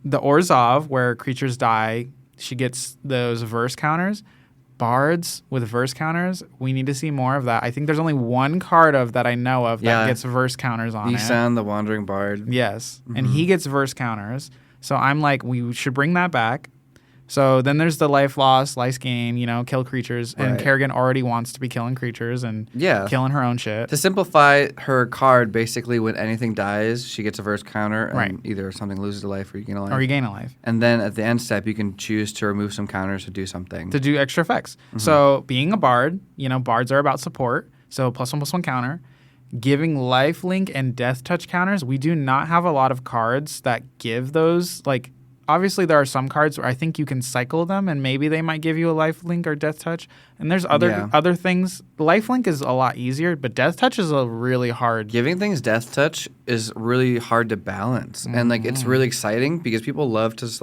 A: the Orzhov, where creatures die, she gets those verse counters. Bards with verse counters, we need to see more of that. I think there's only 1 card of that I know of that gets verse counters on it.
B: Isan, the Wandering Bard.
A: Yes. And he gets verse counters. So I'm like, we should bring that back. So then there's the life loss, life gain, kill creatures. And Kerrigan already wants to be killing creatures and killing her own shit.
B: To simplify her card, basically when anything dies, she gets a verse counter, and either something loses a life or you gain a life. And then at the end step, you can choose to remove some counters to do something.
A: To do extra effects. So being a bard, bards are about support. So +1/+1 counter. Giving lifelink and death touch counters, we do not have a lot of cards that give those. Like, obviously there are some cards where I think you can cycle them and maybe they might give you a lifelink or death touch. And there's other things. Lifelink is a lot easier, but death touch is a really hard.
B: Giving things death touch is really hard to balance. And it's really exciting because people love to just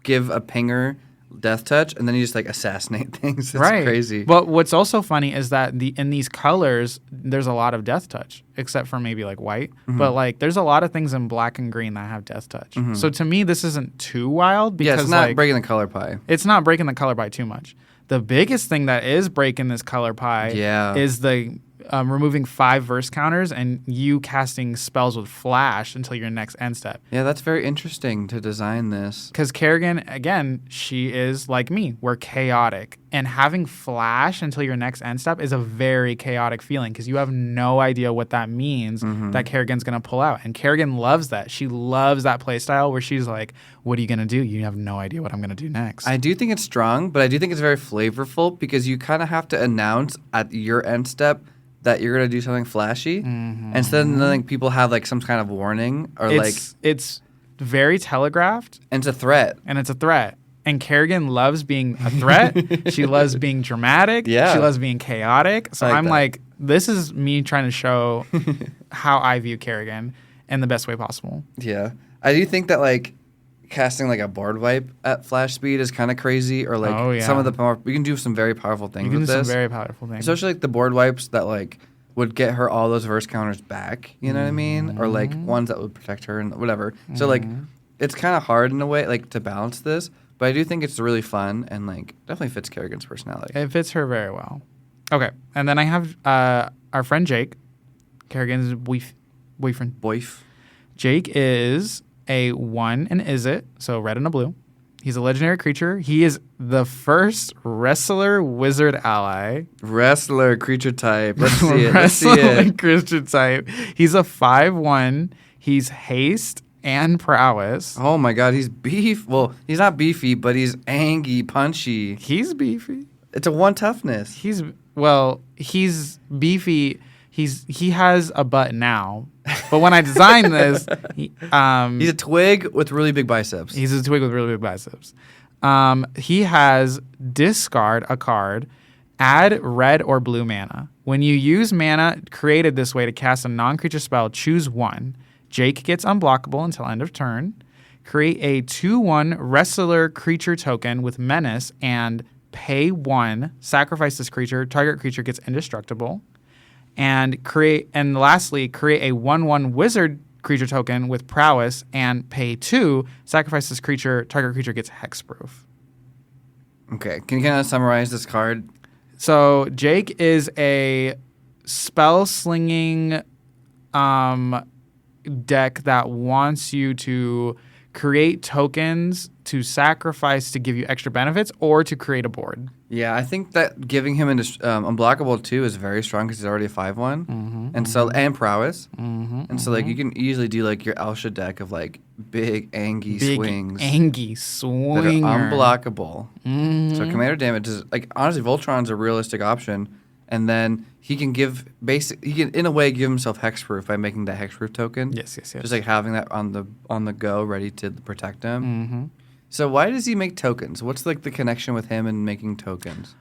B: give a pinger death touch, and then you just assassinate things. It's crazy.
A: But what's also funny is that in these colors, there's a lot of death touch, except for maybe white. But there's a lot of things in black and green that have death touch. So to me, this isn't too wild because
B: it's not breaking the color pie.
A: It's not breaking the color pie too much. The biggest thing that is breaking this color pie is the removing 5 verse counters and you casting spells with flash until your next end step.
B: Yeah, that's very interesting to design this.
A: Because Kerrigan, again, she is like me. We're chaotic. And having flash until your next end step is a very chaotic feeling because you have no idea what that means that Kerrigan's going to pull out. And Kerrigan loves that. She loves that play style where she's like, what are you going to do? You have no idea what I'm going to do next.
B: I do think it's strong, but I do think it's very flavorful because you kind of have to announce at your end step that you're going to do something flashy. Instead of letting people have some kind of warning or
A: It's very telegraphed.
B: And it's a threat.
A: And Kerrigan loves being a threat. She loves being dramatic.
B: Yeah.
A: She loves being chaotic. So I'm this is me trying to show how I view Kerrigan in the best way possible.
B: Yeah. I do think that casting a board wipe at flash speed is kind of crazy, or some of the we can do some very powerful things with this.
A: You can do some very powerful things.
B: Especially the board wipes that would get her all those verse counters back, you know what I mean? Or ones that would protect her and whatever. So it's kind of hard in a way to balance this, but I do think it's really fun and definitely fits Kerrigan's personality.
A: It fits her very well. Okay, and then I have our friend Jake, Kerrigan's boyfriend. Jake is a 1 and is it, so red and a blue. He's a legendary creature. He is the first wrestler wizard ally.
B: Wrestler creature type. Let's see it.
A: Wrestler creature type. He's a 5/1. He's haste and prowess.
B: Oh my god, he's beef. Well, he's not beefy, but he's angy, punchy.
A: He's beefy.
B: It's a 1 toughness.
A: He's beefy. he has a butt now, but when I designed this,
B: he's a twig with really big biceps.
A: He's a twig with really big biceps. He has discard a card, add red or blue mana. When you use mana created this way to cast a non-creature spell, choose one. Jake gets unblockable until end of turn. Create a 2/1 wrestler creature token with menace and pay 1. Sacrifice this creature. Target creature gets indestructible. And lastly, create a 1/1 wizard creature token with prowess and pay 2. Sacrifice this creature. Target creature gets hexproof.
B: Okay, can you kind of summarize this card?
A: So Jake is a spell slinging deck that wants you to create tokens to sacrifice to give you extra benefits or to create a board.
B: Yeah, I think that giving him unblockable too is very strong because he's already a 5/1, and prowess, and so like you can easily do like your Elsha deck of like big swings
A: that are
B: unblockable. So commander damage is like honestly Voltron's a realistic option, and then he can in a way give himself hexproof by making that hexproof token.
A: Yes.
B: Just like having that on the go ready to protect him. So why does he make tokens? What's like the connection with him and making tokens?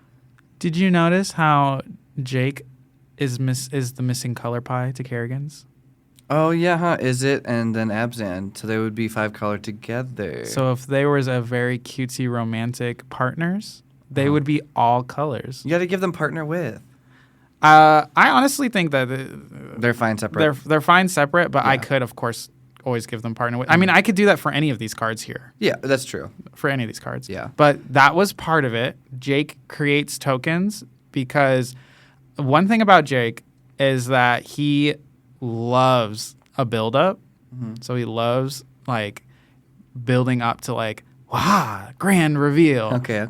A: Did you notice how Jake is the missing color pie to Kerrigan's?
B: Oh yeah, huh? Is it and then Abzan, so they would be 5 color together.
A: So if they was a very cutesy romantic partners, they would be all colors.
B: You got to give them partner with.
A: I honestly think that
B: they're fine separate.
A: They're fine separate, but I could of course always give them partner with. I mean, I could do that for any of these cards here.
B: Yeah, that's true.
A: For any of these cards.
B: Yeah.
A: But that was part of it. Jake creates tokens because one thing about Jake is that he loves a build-up. So he loves like building up to like, wow, grand reveal.
B: Okay.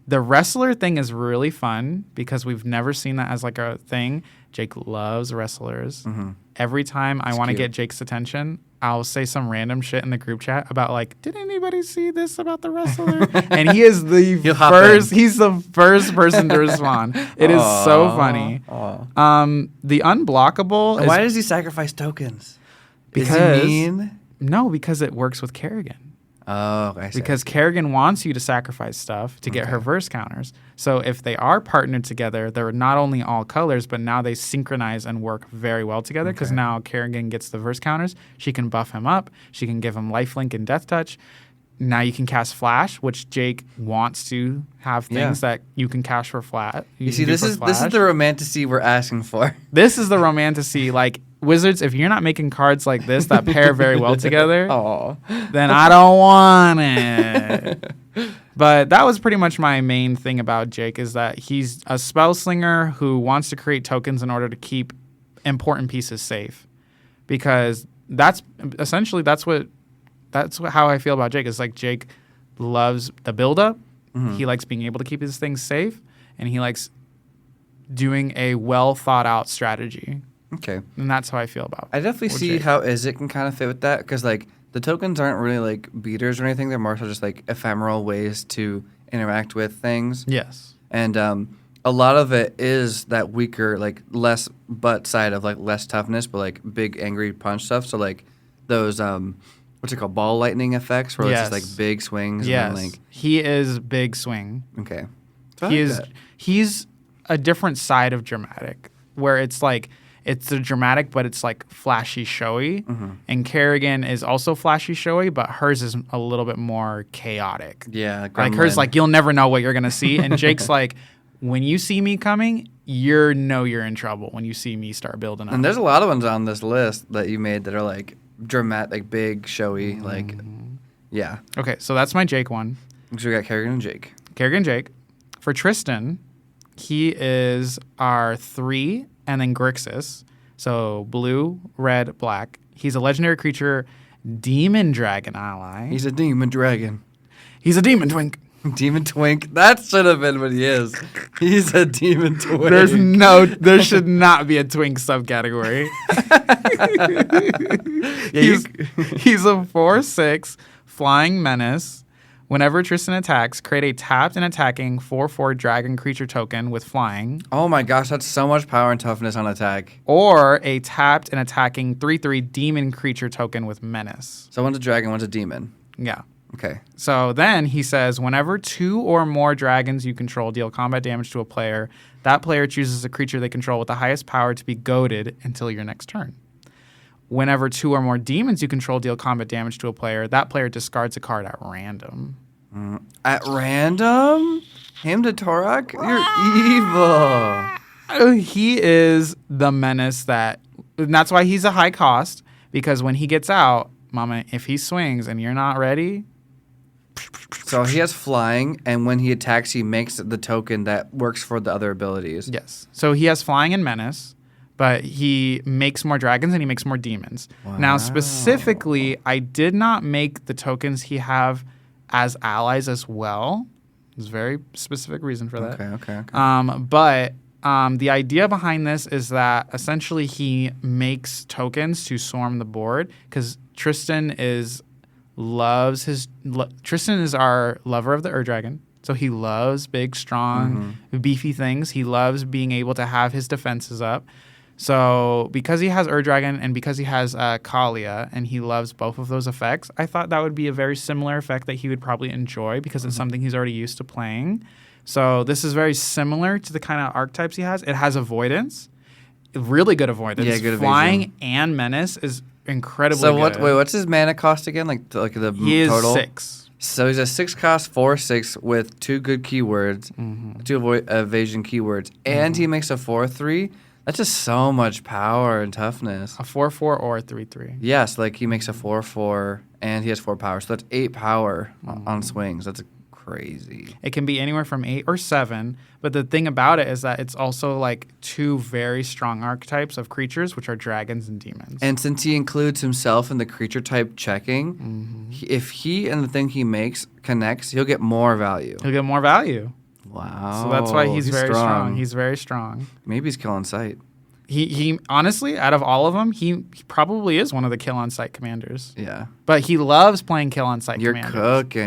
A: The wrestler thing is really fun because we've never seen that as like a thing. Jake loves wrestlers. Every time I want to get Jake's attention, I'll say some random shit in the group chat about like, did anybody see this about the wrestler? And he is the first. He's the first person to respond. It is so funny. The unblockable.
B: And why does he sacrifice tokens?
A: Because
B: is he mean?
A: No, because it works with Kerrigan.
B: Oh, I see.
A: Because Kerrigan wants you to sacrifice stuff to get her verse counters. So if they are partnered together, they're not only all colors, but now they synchronize and work very well together because now Kerrigan gets the verse counters. She can buff him up. She can give him lifelink and death touch. Now you can cast Flash, which Jake wants to have things that you can cast for flat.
B: You see, this is the romantasy we're asking for.
A: This is the romantasy. Like, Wizards, if you're not making cards like this that pair very well together, then I don't want it. But that was pretty much my main thing about Jake is that he's a spell slinger who wants to create tokens in order to keep important pieces safe. Because that's how I feel about Jake. It's like Jake loves the build-up. He likes being able to keep his things safe, and he likes doing a well-thought-out strategy.
B: Okay.
A: And that's how I feel about it.
B: I definitely see how Izzet can kind of fit with that because, like, the tokens aren't really, like, beaters or anything. They're more so just, like, ephemeral ways to interact with things.
A: Yes.
B: And a lot of it is that weaker, like, less butt side of, like, less toughness, but, like, big angry punch stuff. So, like, those, what's it called, ball lightning effects where it's just, like, big swings.
A: Yes.
B: And then, like,
A: he is big swing.
B: Okay.
A: So he's a different side of dramatic where it's, like, it's the dramatic, but it's like flashy, showy. And Kerrigan is also flashy, showy, but hers is a little bit more chaotic.
B: Yeah,
A: like hers, like you'll never know what you're gonna see. And Jake's like, when you see me coming, you're in trouble. When you see me start building up.
B: And there's a lot of ones on this list that you made that are like dramatic, like big, showy, like yeah.
A: Okay, so that's my Jake one.
B: So we got Kerrigan and Jake.
A: Kerrigan, Jake. For Tristan, he is our 3. And then Grixis. So blue, red, black. He's a legendary creature, demon dragon ally.
B: He's a demon dragon.
A: He's a demon twink.
B: Demon twink. That should have been what he is. He's a demon twink.
A: There should not be a twink subcategory. He's a 4/6 flying menace. Whenever Tristan attacks, create a tapped and attacking 4/4 dragon creature token with flying.
B: Oh my gosh, that's so much power and toughness on attack.
A: Or a tapped and attacking 3/3 demon creature token with menace.
B: So one's a dragon, one's a demon.
A: Yeah.
B: Okay.
A: So then he says, whenever 2 or more dragons you control deal combat damage to a player, that player chooses a creature they control with the highest power to be goaded until your next turn. Whenever 2 or more demons you control deal combat damage to a player, that player discards a card at random.
B: At random? Him to Torok? You're evil.
A: He is the menace and that's why he's a high cost, because when he gets out, mama, if he swings and you're not ready.
B: So he has flying, and when he attacks, he makes the token that works for the other abilities.
A: Yes. So he has flying and menace, but he makes more dragons and he makes more demons.
B: Wow.
A: Now, specifically, I did not make the tokens he have as allies as well. There's a very specific reason for that.
B: Okay.
A: But the idea behind this is that essentially he makes tokens to swarm the board, because Tristan is our lover of the Ur-Dragon. So he loves big, strong, beefy things. He loves being able to have his defenses up. So because he has Ur-Dragon and because he has Kalia, and he loves both of those effects, I thought that would be a very similar effect that he would probably enjoy, because it's something he's already used to playing. So this is very similar to the kind of archetypes he has. It has avoidance, really good avoidance.
B: Yeah, good
A: Flying
B: evasion.
A: And menace is incredibly
B: So
A: good.
B: what's his mana cost again? Like the
A: He is
B: total?
A: 6.
B: So he's a 6 cost 4/6 with 2 good keywords, 2 evasion keywords, and he makes a 4/3. That's just so much power and toughness.
A: A 4/4 or a 3/3.
B: Yes, like he makes a 4/4, and he has 4 power, so that's 8 power on swings. That's crazy.
A: It can be anywhere from 8 or 7, but the thing about it is that it's also like 2 very strong archetypes of creatures, which are dragons and demons.
B: And since he includes himself in the creature type checking, if he and the thing he makes connects, he'll get more value.
A: He'll get more value.
B: Wow.
A: So that's why he's very strong.
B: He's
A: He's very strong.
B: Maybe he's kill on sight.
A: He honestly, out of all of them, he probably is one of the kill on sight commanders.
B: Yeah.
A: But he loves playing kill on sight
B: You're
A: commanders.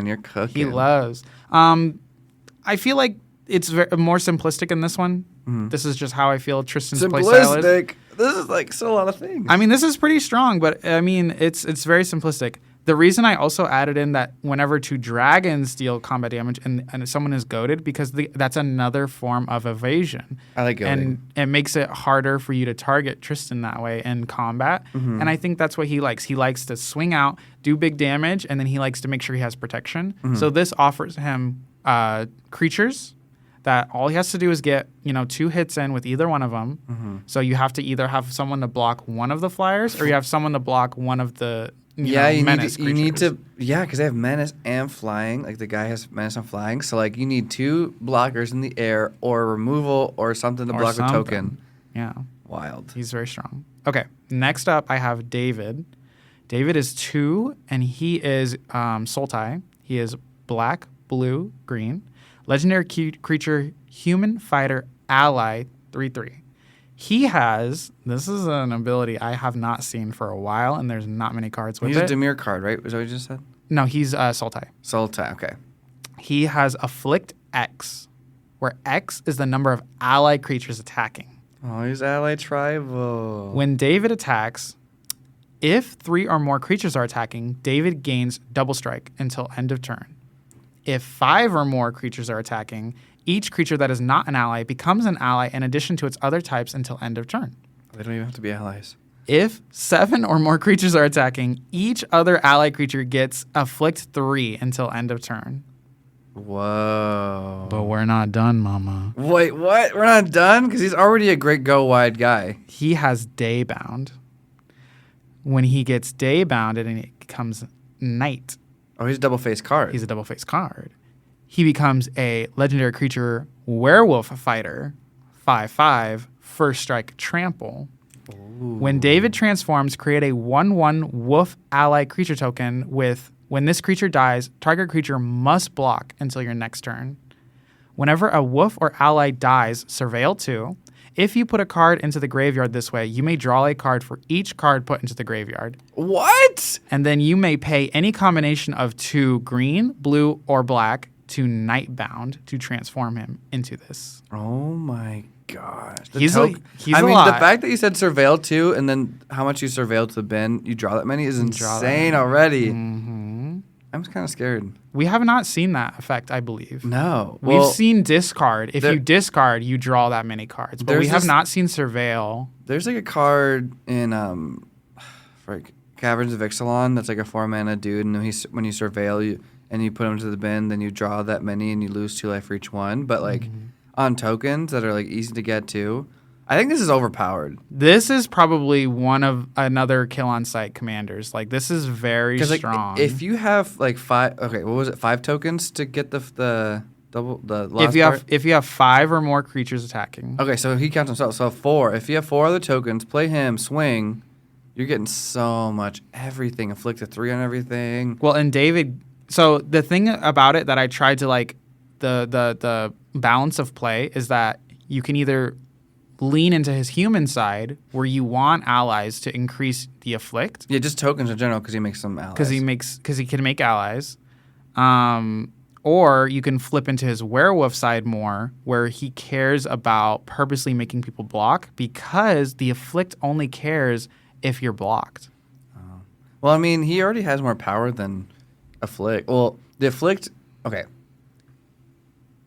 B: You're cooking.
A: He loves. I feel like it's more simplistic in this one. This is just how I feel Tristan's playstyle is.
B: Simplistic. This is like still a lot of things.
A: I mean, this is pretty strong, but I mean, it's very simplistic. The reason I also added in that whenever 2 dragons deal combat damage and someone is goaded, because that's another form of evasion.
B: I like goading.
A: And it makes it harder for you to target Tristan that way in combat. And I think that's what he likes. He likes to swing out, do big damage, and then he likes to make sure he has protection. So this offers him creatures that all he has to do is get 2 hits in with either one of them. So you have to either have someone to block one of the flyers, or you have someone to block one of the menace
B: you need to because they have menace and flying. Like the guy has menace and flying, so like you need 2 blockers in the air or removal or something to block a token.
A: Yeah,
B: Wild.
A: he's very strong. Okay, next up I have David. David is 2, and he is Sultai. He is black, blue, green. Legendary creature, human fighter, ally, 3/3. He has, this is an ability I have not seen for a while, and there's not many cards with
B: He's
A: it.
B: a Demir card, right? Is that what you just said?
A: No, he's Sultai.
B: Sultai, okay.
A: He has Afflict X, where X is the number of ally creatures attacking.
B: Oh, he's ally tribal.
A: When David attacks, if 3 or more creatures are attacking, David gains double strike until end of turn. If 5 or more creatures are attacking, each creature that is not an ally becomes an ally in addition to its other types until end of turn.
B: They don't even have to be allies.
A: If 7 or more creatures are attacking, each other ally creature gets Afflict 3 until end of turn.
B: Whoa.
A: But we're not done, mama.
B: Wait, what? We're not done? Because he's already a great go-wide guy.
A: He has Daybound. When he gets Daybound, it becomes Night.
B: Oh, he's a double-faced card.
A: He's a double-faced card. He becomes a legendary creature werewolf fighter, 5/5, first strike trample. Ooh. When David transforms, create a 1/1 wolf ally creature token with, when this creature dies, target creature must block until your next turn. Whenever a wolf or ally dies, surveil 2. If you put a card into the graveyard this way, you may draw a card for each card put into the graveyard.
B: What?
A: And then you may pay any combination of 2 green, blue, or black to Nightbound to transform him into this.
B: Oh my gosh.
A: He's a
B: the
A: lot.
B: fact that you said surveil 2 and then how much you surveil to the bin, you draw that many is insane already.
A: Mm-hmm.
B: I'm kind of scared.
A: We have not seen that effect, I believe.
B: No.
A: We've seen discard. If you discard, you draw that many cards. But we have not seen surveil.
B: There's like a card in Caverns of Ixalan that's like a 4-mana dude, and when you surveil and you put him to the bin, then you draw that many and you lose 2 life for each one. But like on tokens that are like easy to get to, I think this is overpowered.
A: This is probably one of another kill on sight commanders. Like this is very strong.
B: Like, if you have like 5, okay, what was it? 5 tokens to get the double the last
A: if you have 5 or more creatures attacking.
B: Okay, so he counts himself. So 4. If you have 4 other tokens, play him, swing. You're getting so much everything. Afflict a 3 on everything.
A: Well, and David. So the thing about it that I tried to like the balance of play is that you can either lean into his human side where you want allies to increase the afflict.
B: Yeah, just tokens in general because he makes some allies.
A: Because he can make allies. Or you can flip into his werewolf side more where he cares about purposely making people block because the afflict only cares if you're blocked.
B: Oh. Well, I mean, he already has more power than afflict. Well, the afflict, okay.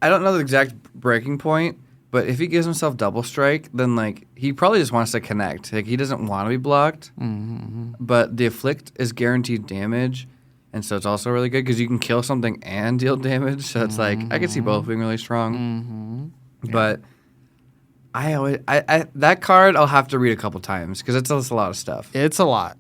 B: I don't know the exact breaking point, but if he gives himself double strike, then like he probably just wants to connect. Like he doesn't want to be blocked.
A: Mm-hmm.
B: But the afflict is guaranteed damage, and so it's also really good because you can kill something and deal damage. So it's like I could see both being really strong.
A: Yeah.
B: But I that card I'll have to read a couple times because it's a lot of stuff.
A: It's a lot.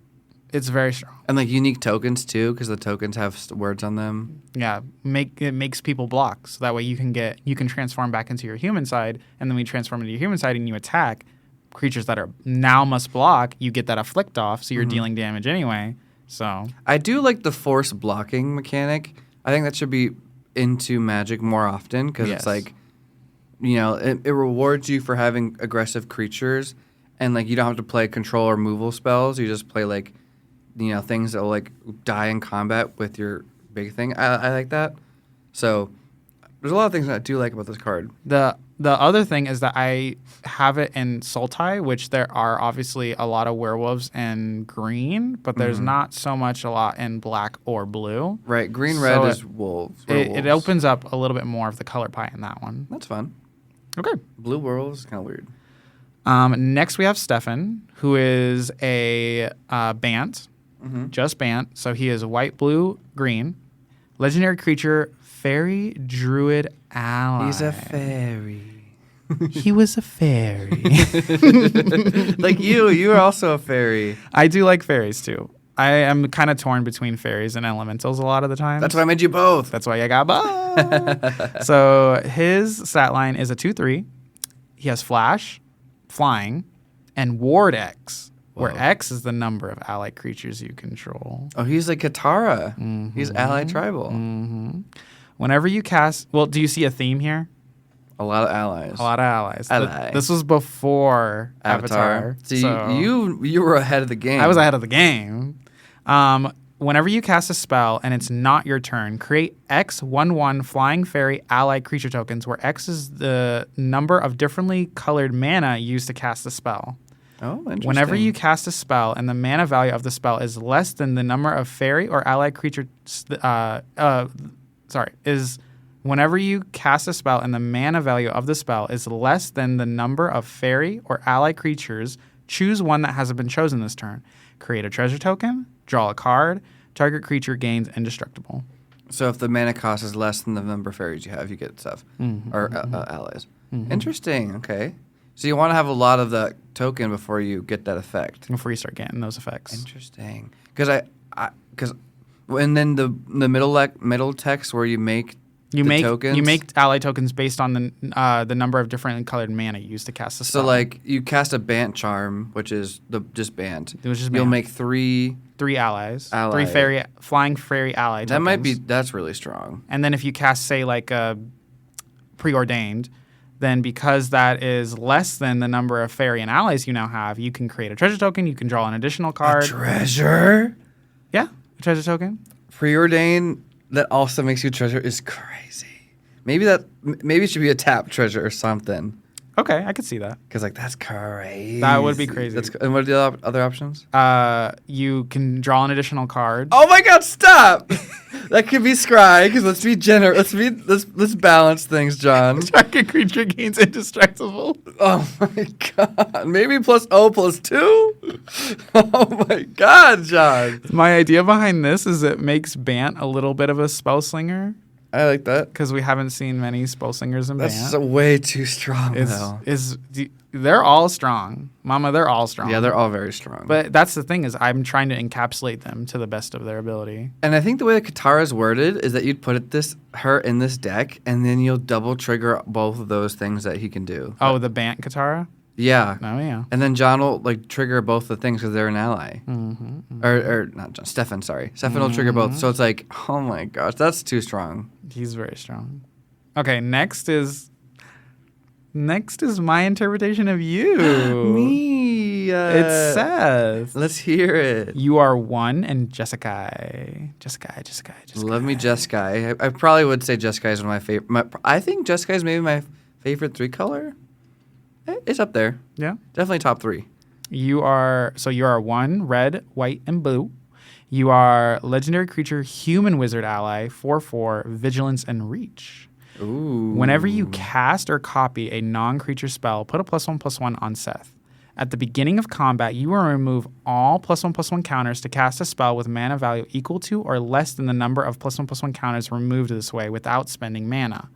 A: It's very strong.
B: And like unique tokens too, because the tokens have words on them.
A: Yeah, it makes people block, so that way you can transform back into your human side, and then when you transform into your human side and you attack creatures that are now must block, you get that afflict off, so you're dealing damage anyway. So
B: I do like the force blocking mechanic. I think that should be into Magic more often because it's like, you know, it rewards you for having aggressive creatures, and like you don't have to play control or removal spells. You just play like, you know, things that will like die in combat with your big thing. I like that. So there's a lot of things that I do like about this card.
A: The other thing is that I have it in Sultai, which there are obviously a lot of werewolves in green, but there's not so much a lot in black or blue.
B: Right, green, red is wolves.
A: It opens up a little bit more of the color pie in that one.
B: That's fun.
A: Okay.
B: Blue werewolves is kind of weird.
A: Next we have Stefan, who is a Bant. Just Bant. So he is white, blue, green. Legendary creature, fairy, druid, ally.
B: He's a fairy.
A: He was a fairy.
B: Like you are also a fairy.
A: I do like fairies too. I am kind of torn between fairies and elementals a lot of the time.
B: That's why I made you both.
A: That's why I got both. So his stat line is a 2/3. He has flash, flying, and ward X. Where X is the number of allied creatures you control.
B: Oh, he's like Katara. He's ally tribal.
A: Whenever you cast... Well, do you see a theme here?
B: A lot of allies.
A: A lot of allies.
B: Ally.
A: This was before Avatar.
B: See, you were ahead of the game.
A: I was ahead of the game. Whenever you cast a spell and it's not your turn, create X 1/1 flying fairy allied creature tokens, where X is the number of differently colored mana used to cast the spell.
B: Oh, interesting.
A: Whenever you cast a spell and the mana value of the spell is less than the number of fairy or allied creature, whenever you cast a spell and the mana value of the spell is less than the number of fairy or allied creatures, choose one that hasn't been chosen this turn. Create a treasure token, draw a card, target creature gains indestructible.
B: So if the mana cost is less than the number of fairies you have, you get stuff or allies. Interesting. Okay. So you want to have a lot of the token before you get that effect.
A: Before you start getting those effects.
B: Interesting. And then the middle text where you make tokens.
A: You make ally tokens based on the number of different colored mana you use to cast the spell.
B: So like you cast a Bant charm, which is just Bant.
A: You'll
B: make three
A: allies. 3 flying fairy ally tokens.
B: That's really strong.
A: And then if you cast, say, like a preordained, then because that is less than the number of fairy and allies you now have, you can create a treasure token. You can draw an additional card.
B: A treasure?
A: Yeah, a treasure token.
B: Preordain that also makes you treasure is crazy. Maybe it should be a tap treasure or something.
A: Okay, I could see that.
B: Because that's crazy.
A: That would be crazy.
B: And what are the other options?
A: You can draw an additional card.
B: Oh my God! Stop. That could be scry. Because let's be generous. Let's balance things, John.
A: Target creature gains indestructible.
B: Oh my God! Maybe +2. Oh my God, John.
A: My idea behind this is it makes Bant a little bit of a spell slinger.
B: I like that.
A: Because we haven't seen many spell slingers in Bant.
B: That's way too strong, though.
A: They're all strong. Mama, they're all strong.
B: Yeah, they're all very strong.
A: But that's the thing is I'm trying to encapsulate them to the best of their ability.
B: And I think the way that Katara is worded is that you'd put her in this deck, and then you'll double trigger both of those things that he can do.
A: Oh, the Bant Katara?
B: Yeah.
A: Oh, yeah.
B: And then John will trigger both the things because they're an ally. Or not John, Stefan, sorry. Stefan will trigger both. So it's like, oh my gosh, that's too strong.
A: He's very strong. Okay, next is my interpretation of you.
B: Me.
A: It's Seth.
B: Let's hear it.
A: You are 1 and Jessica. Jessica.
B: Love me Jeskai. I probably would say Jeskai is one of my favorite. I think Jeskai is maybe my favorite 3-color. It's up there.
A: Yeah.
B: Definitely top 3.
A: You are 1, red, white, and blue. You are legendary creature, human wizard ally, 4/4, vigilance and reach.
B: Ooh.
A: Whenever you cast or copy a non-creature spell, put a +1/+1 on Seth. At the beginning of combat, you will remove all +1/+1 counters to cast a spell with mana value equal to or less than the number of +1/+1 counters removed this way without spending mana.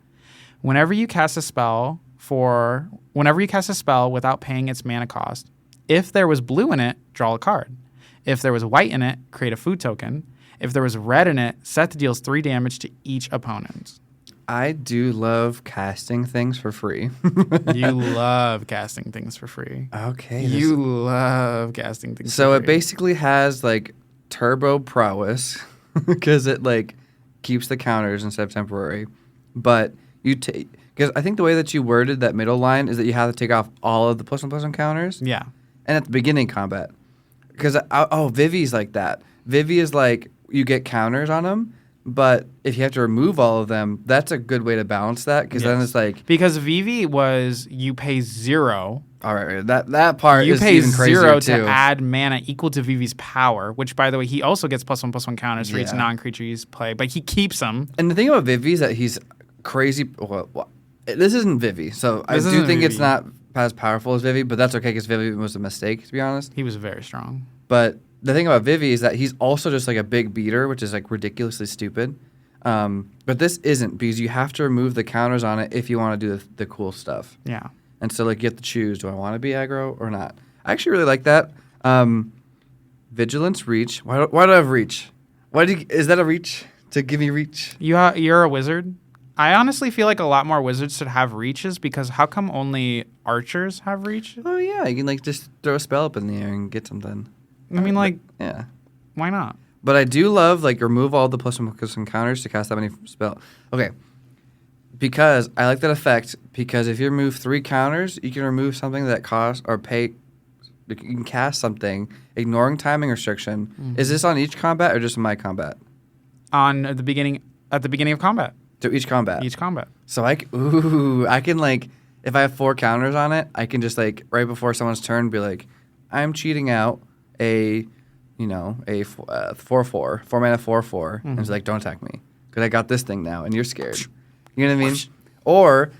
A: Whenever you cast a spell without paying its mana cost, if there was blue in it, draw a card. If there was white in it, create a food token. If there was red in it, Seth deals 3 damage to each opponent.
B: I do love casting things for free.
A: You love casting things for free.
B: Okay.
A: You love casting things
B: so
A: for
B: it
A: free.
B: basically has turbo prowess because it keeps the counters instead of temporary. But you take, because I think the way that you worded that middle line is that you have to take off all of the +1/+1 counters.
A: Yeah.
B: And at the beginning combat. Because, Vivi's like that. Vivi is you get counters on them, but if you have to remove all of them, that's a good way to balance that. Because then it's
A: because Vivi was you pay 0.
B: All right, that part
A: you
B: is
A: pay
B: even crazier
A: 0
B: too.
A: to add mana equal to Vivi's power, which by the way he also gets +1/+1 counters for each non-creature you play, but he keeps them.
B: And the thing about Vivi is that he's crazy. Well, this isn't Vivi, so I do think it's not as powerful as Vivi, but that's okay because Vivi was a mistake, to be honest.
A: He was very strong.
B: But the thing about Vivi is that he's also just a big beater, which is ridiculously stupid. But this isn't because you have to remove the counters on it if you want to do the cool stuff.
A: Yeah.
B: And so you have to choose, do I want to be aggro or not? I actually really like that. Vigilance, reach. Why do I have reach? Is that a reach? To give me reach?
A: You're a wizard. I honestly feel like a lot more wizards should have reaches because how come only archers have reach?
B: Oh, yeah. You can just throw a spell up in the air and get something.
A: I mean,
B: yeah.
A: Why not?
B: But I do love, remove all the +1/+1 counters to cast that many spells. Okay. Because I like that effect because if you remove 3 counters, you can remove something that costs or pay. You can cast something, ignoring timing restriction. Mm-hmm. Is this on each combat or just in my combat?
A: At the beginning of combat.
B: So each combat?
A: Each combat.
B: So I can, if I have 4 counters on it, I can just, right before someone's turn, be like, I'm cheating out a 4/4, 4 mana 4/4, and it's don't attack me because I got this thing now, and you're scared. You know what I mean? Or,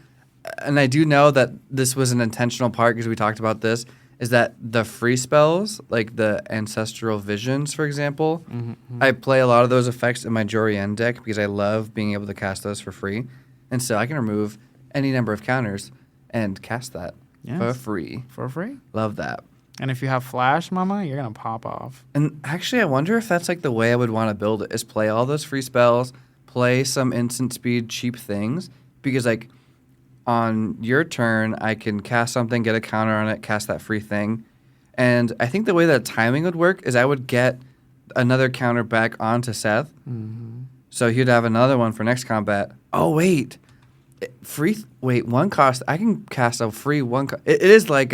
B: and I do know that this was an intentional part because we talked about this, is that the free spells, like the Ancestral Visions, for example, I play a lot of those effects in my Jorian deck because I love being able to cast those for free. And so I can remove any number of counters and cast that for free.
A: For free?
B: Love that.
A: And if you have Flash, Mama, you're going to pop off.
B: And actually, I wonder if that's the way I would want to build it, is play all those free spells, play some instant speed, cheap things, because on your turn, I can cast something, get a counter on it, cast that free thing. And I think the way that timing would work is I would get another counter back onto Seth. Mm-hmm. So he'd have another one for next combat. Oh, wait. One cost. I can cast a free one. It is like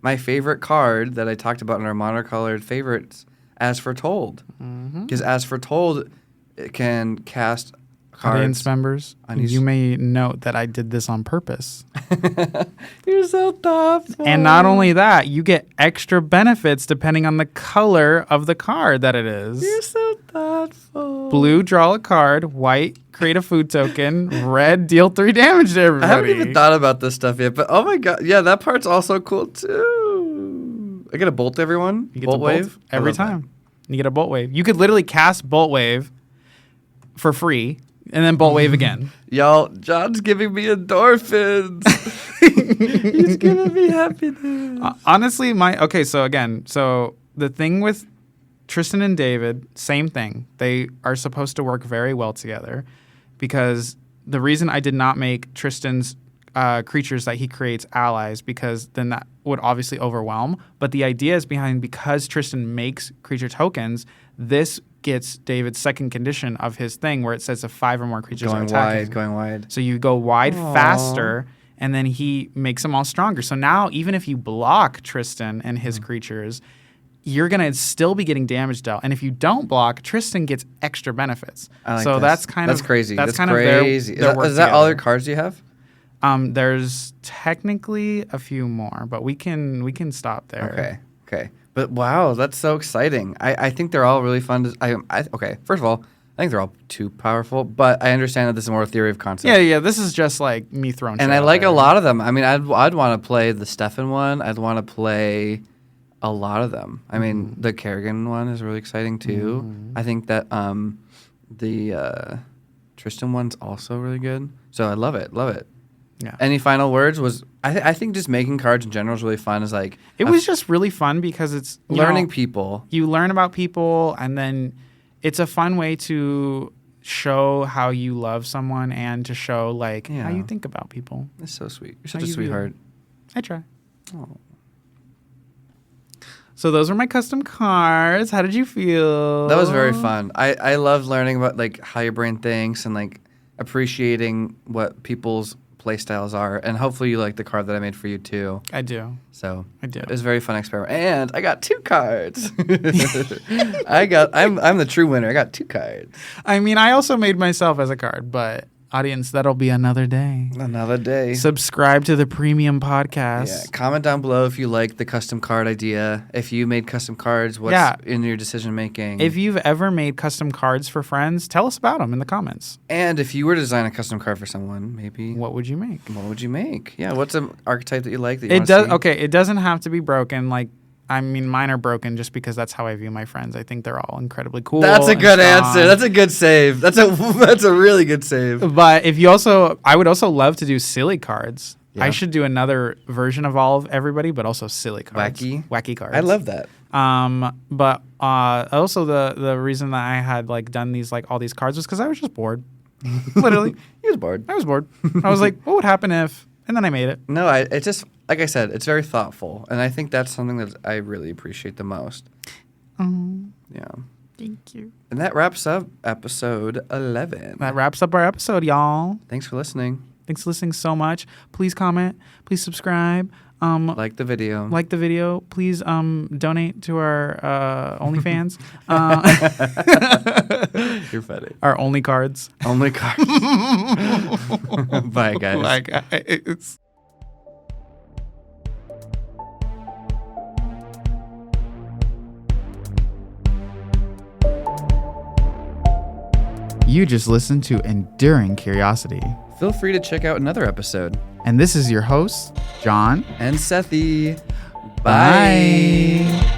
B: my favorite card that I talked about in our monocolored favorites, As Foretold. Because As Foretold, it can cast cards.
A: Audience members, you may note that I did this on purpose.
B: You're so thoughtful.
A: And not only that, you get extra benefits depending on the color of the card that it is.
B: You're so thoughtful.
A: Blue, draw a card. White, create a food token. Red, deal 3 damage to everybody.
B: I haven't even thought about this stuff yet, but oh my god, yeah, that part's also cool too. I get a bolt everyone.
A: You get
B: bolt
A: to
B: wave
A: every time. You get a bolt wave. You could literally cast bolt wave for free and then bolt wave again.
B: Y'all, John's giving me endorphins. He's giving me happiness.
A: Honestly, so the thing with Tristan and David, same thing. They are supposed to work very well together because the reason I did not make Tristan's creatures that he creates allies, because then that would obviously overwhelm. But the idea is because Tristan makes creature tokens, this gets David's second condition of his thing where it says if 5 or more creatures are attacking.
B: Going wide.
A: So you go wide faster, and then he makes them all stronger. So now even if you block Tristan and his creatures, you're going to still be getting damage dealt. And if you don't block, Tristan gets extra benefits. That's
B: crazy.
A: That's kind
B: crazy.
A: of their work
B: is that all your cards you have?
A: There's technically a few more, but we can stop there.
B: Okay. But wow, that's so exciting. I think they're all really fun. Okay, first of all, I think they're all too powerful, but I understand that this is more a theory of concept.
A: Yeah. This is just like me throwing.
B: And I like a lot of them. I mean, I'd want to play the Stefan one. I'd want to play a lot of them. I mean, the Kerrigan one is really exciting too. I think that the Tristan one's also really good. So I love it. Yeah. Any final words? I think just making cards in general is really fun.
A: It was just really fun because it's
B: learning people.
A: You learn about people, and then it's a fun way to show how you love someone and to show how you think about people.
B: It's so sweet. You're such a sweetheart.
A: I try. Oh. So those were my custom cards. How did you feel?
B: That was very fun. I love learning about how your brain thinks and appreciating what people's play styles are, and hopefully you like the card that I made for you too.
A: I do.
B: So
A: I do.
B: It was a very fun experiment, and I got 2 cards. I'm the true winner. I got 2 cards.
A: I mean, I also made myself as a card, but audience, that'll be another day.
B: Another day.
A: Subscribe to the premium podcast.
B: Yeah. Comment down below if you like the custom card idea. If you made custom cards, what's in your decision making?
A: If you've ever made custom cards for friends, tell us about them in the comments.
B: And if you were to design a custom card for someone, maybe
A: what would you make?
B: Yeah. What's an archetype that you like? That
A: you see? Okay. It doesn't have to be broken. Mine are broken just because that's how I view my friends. I think they're all incredibly cool.
B: That's a good answer. That's a good save. That's a really good save.
A: But I would also love to do silly cards. Yeah. I should do another version of all of everybody, but also silly cards. Wacky cards.
B: I love that.
A: But also the reason that I had done these all these cards was because I was just bored. Literally.
B: He was bored.
A: I was bored. I was like, what would happen if? And then I made it.
B: No, it's just, like I said, it's very thoughtful. And I think that's something that I really appreciate the most. Yeah.
A: Thank you.
B: And that wraps up episode 11.
A: That wraps up our episode, y'all.
B: Thanks for listening.
A: Thanks for listening so much. Please comment. Please subscribe.
B: Like the video. Please
A: donate to our OnlyFans.
B: You're funny.
A: Our only cards.
B: Only cards. Bye, guys.
A: Bye, guys. You just listened to Enduring Curiosity.
B: Feel free to check out another episode.
A: And this is your host, Jon
B: and Sethy.
A: Bye.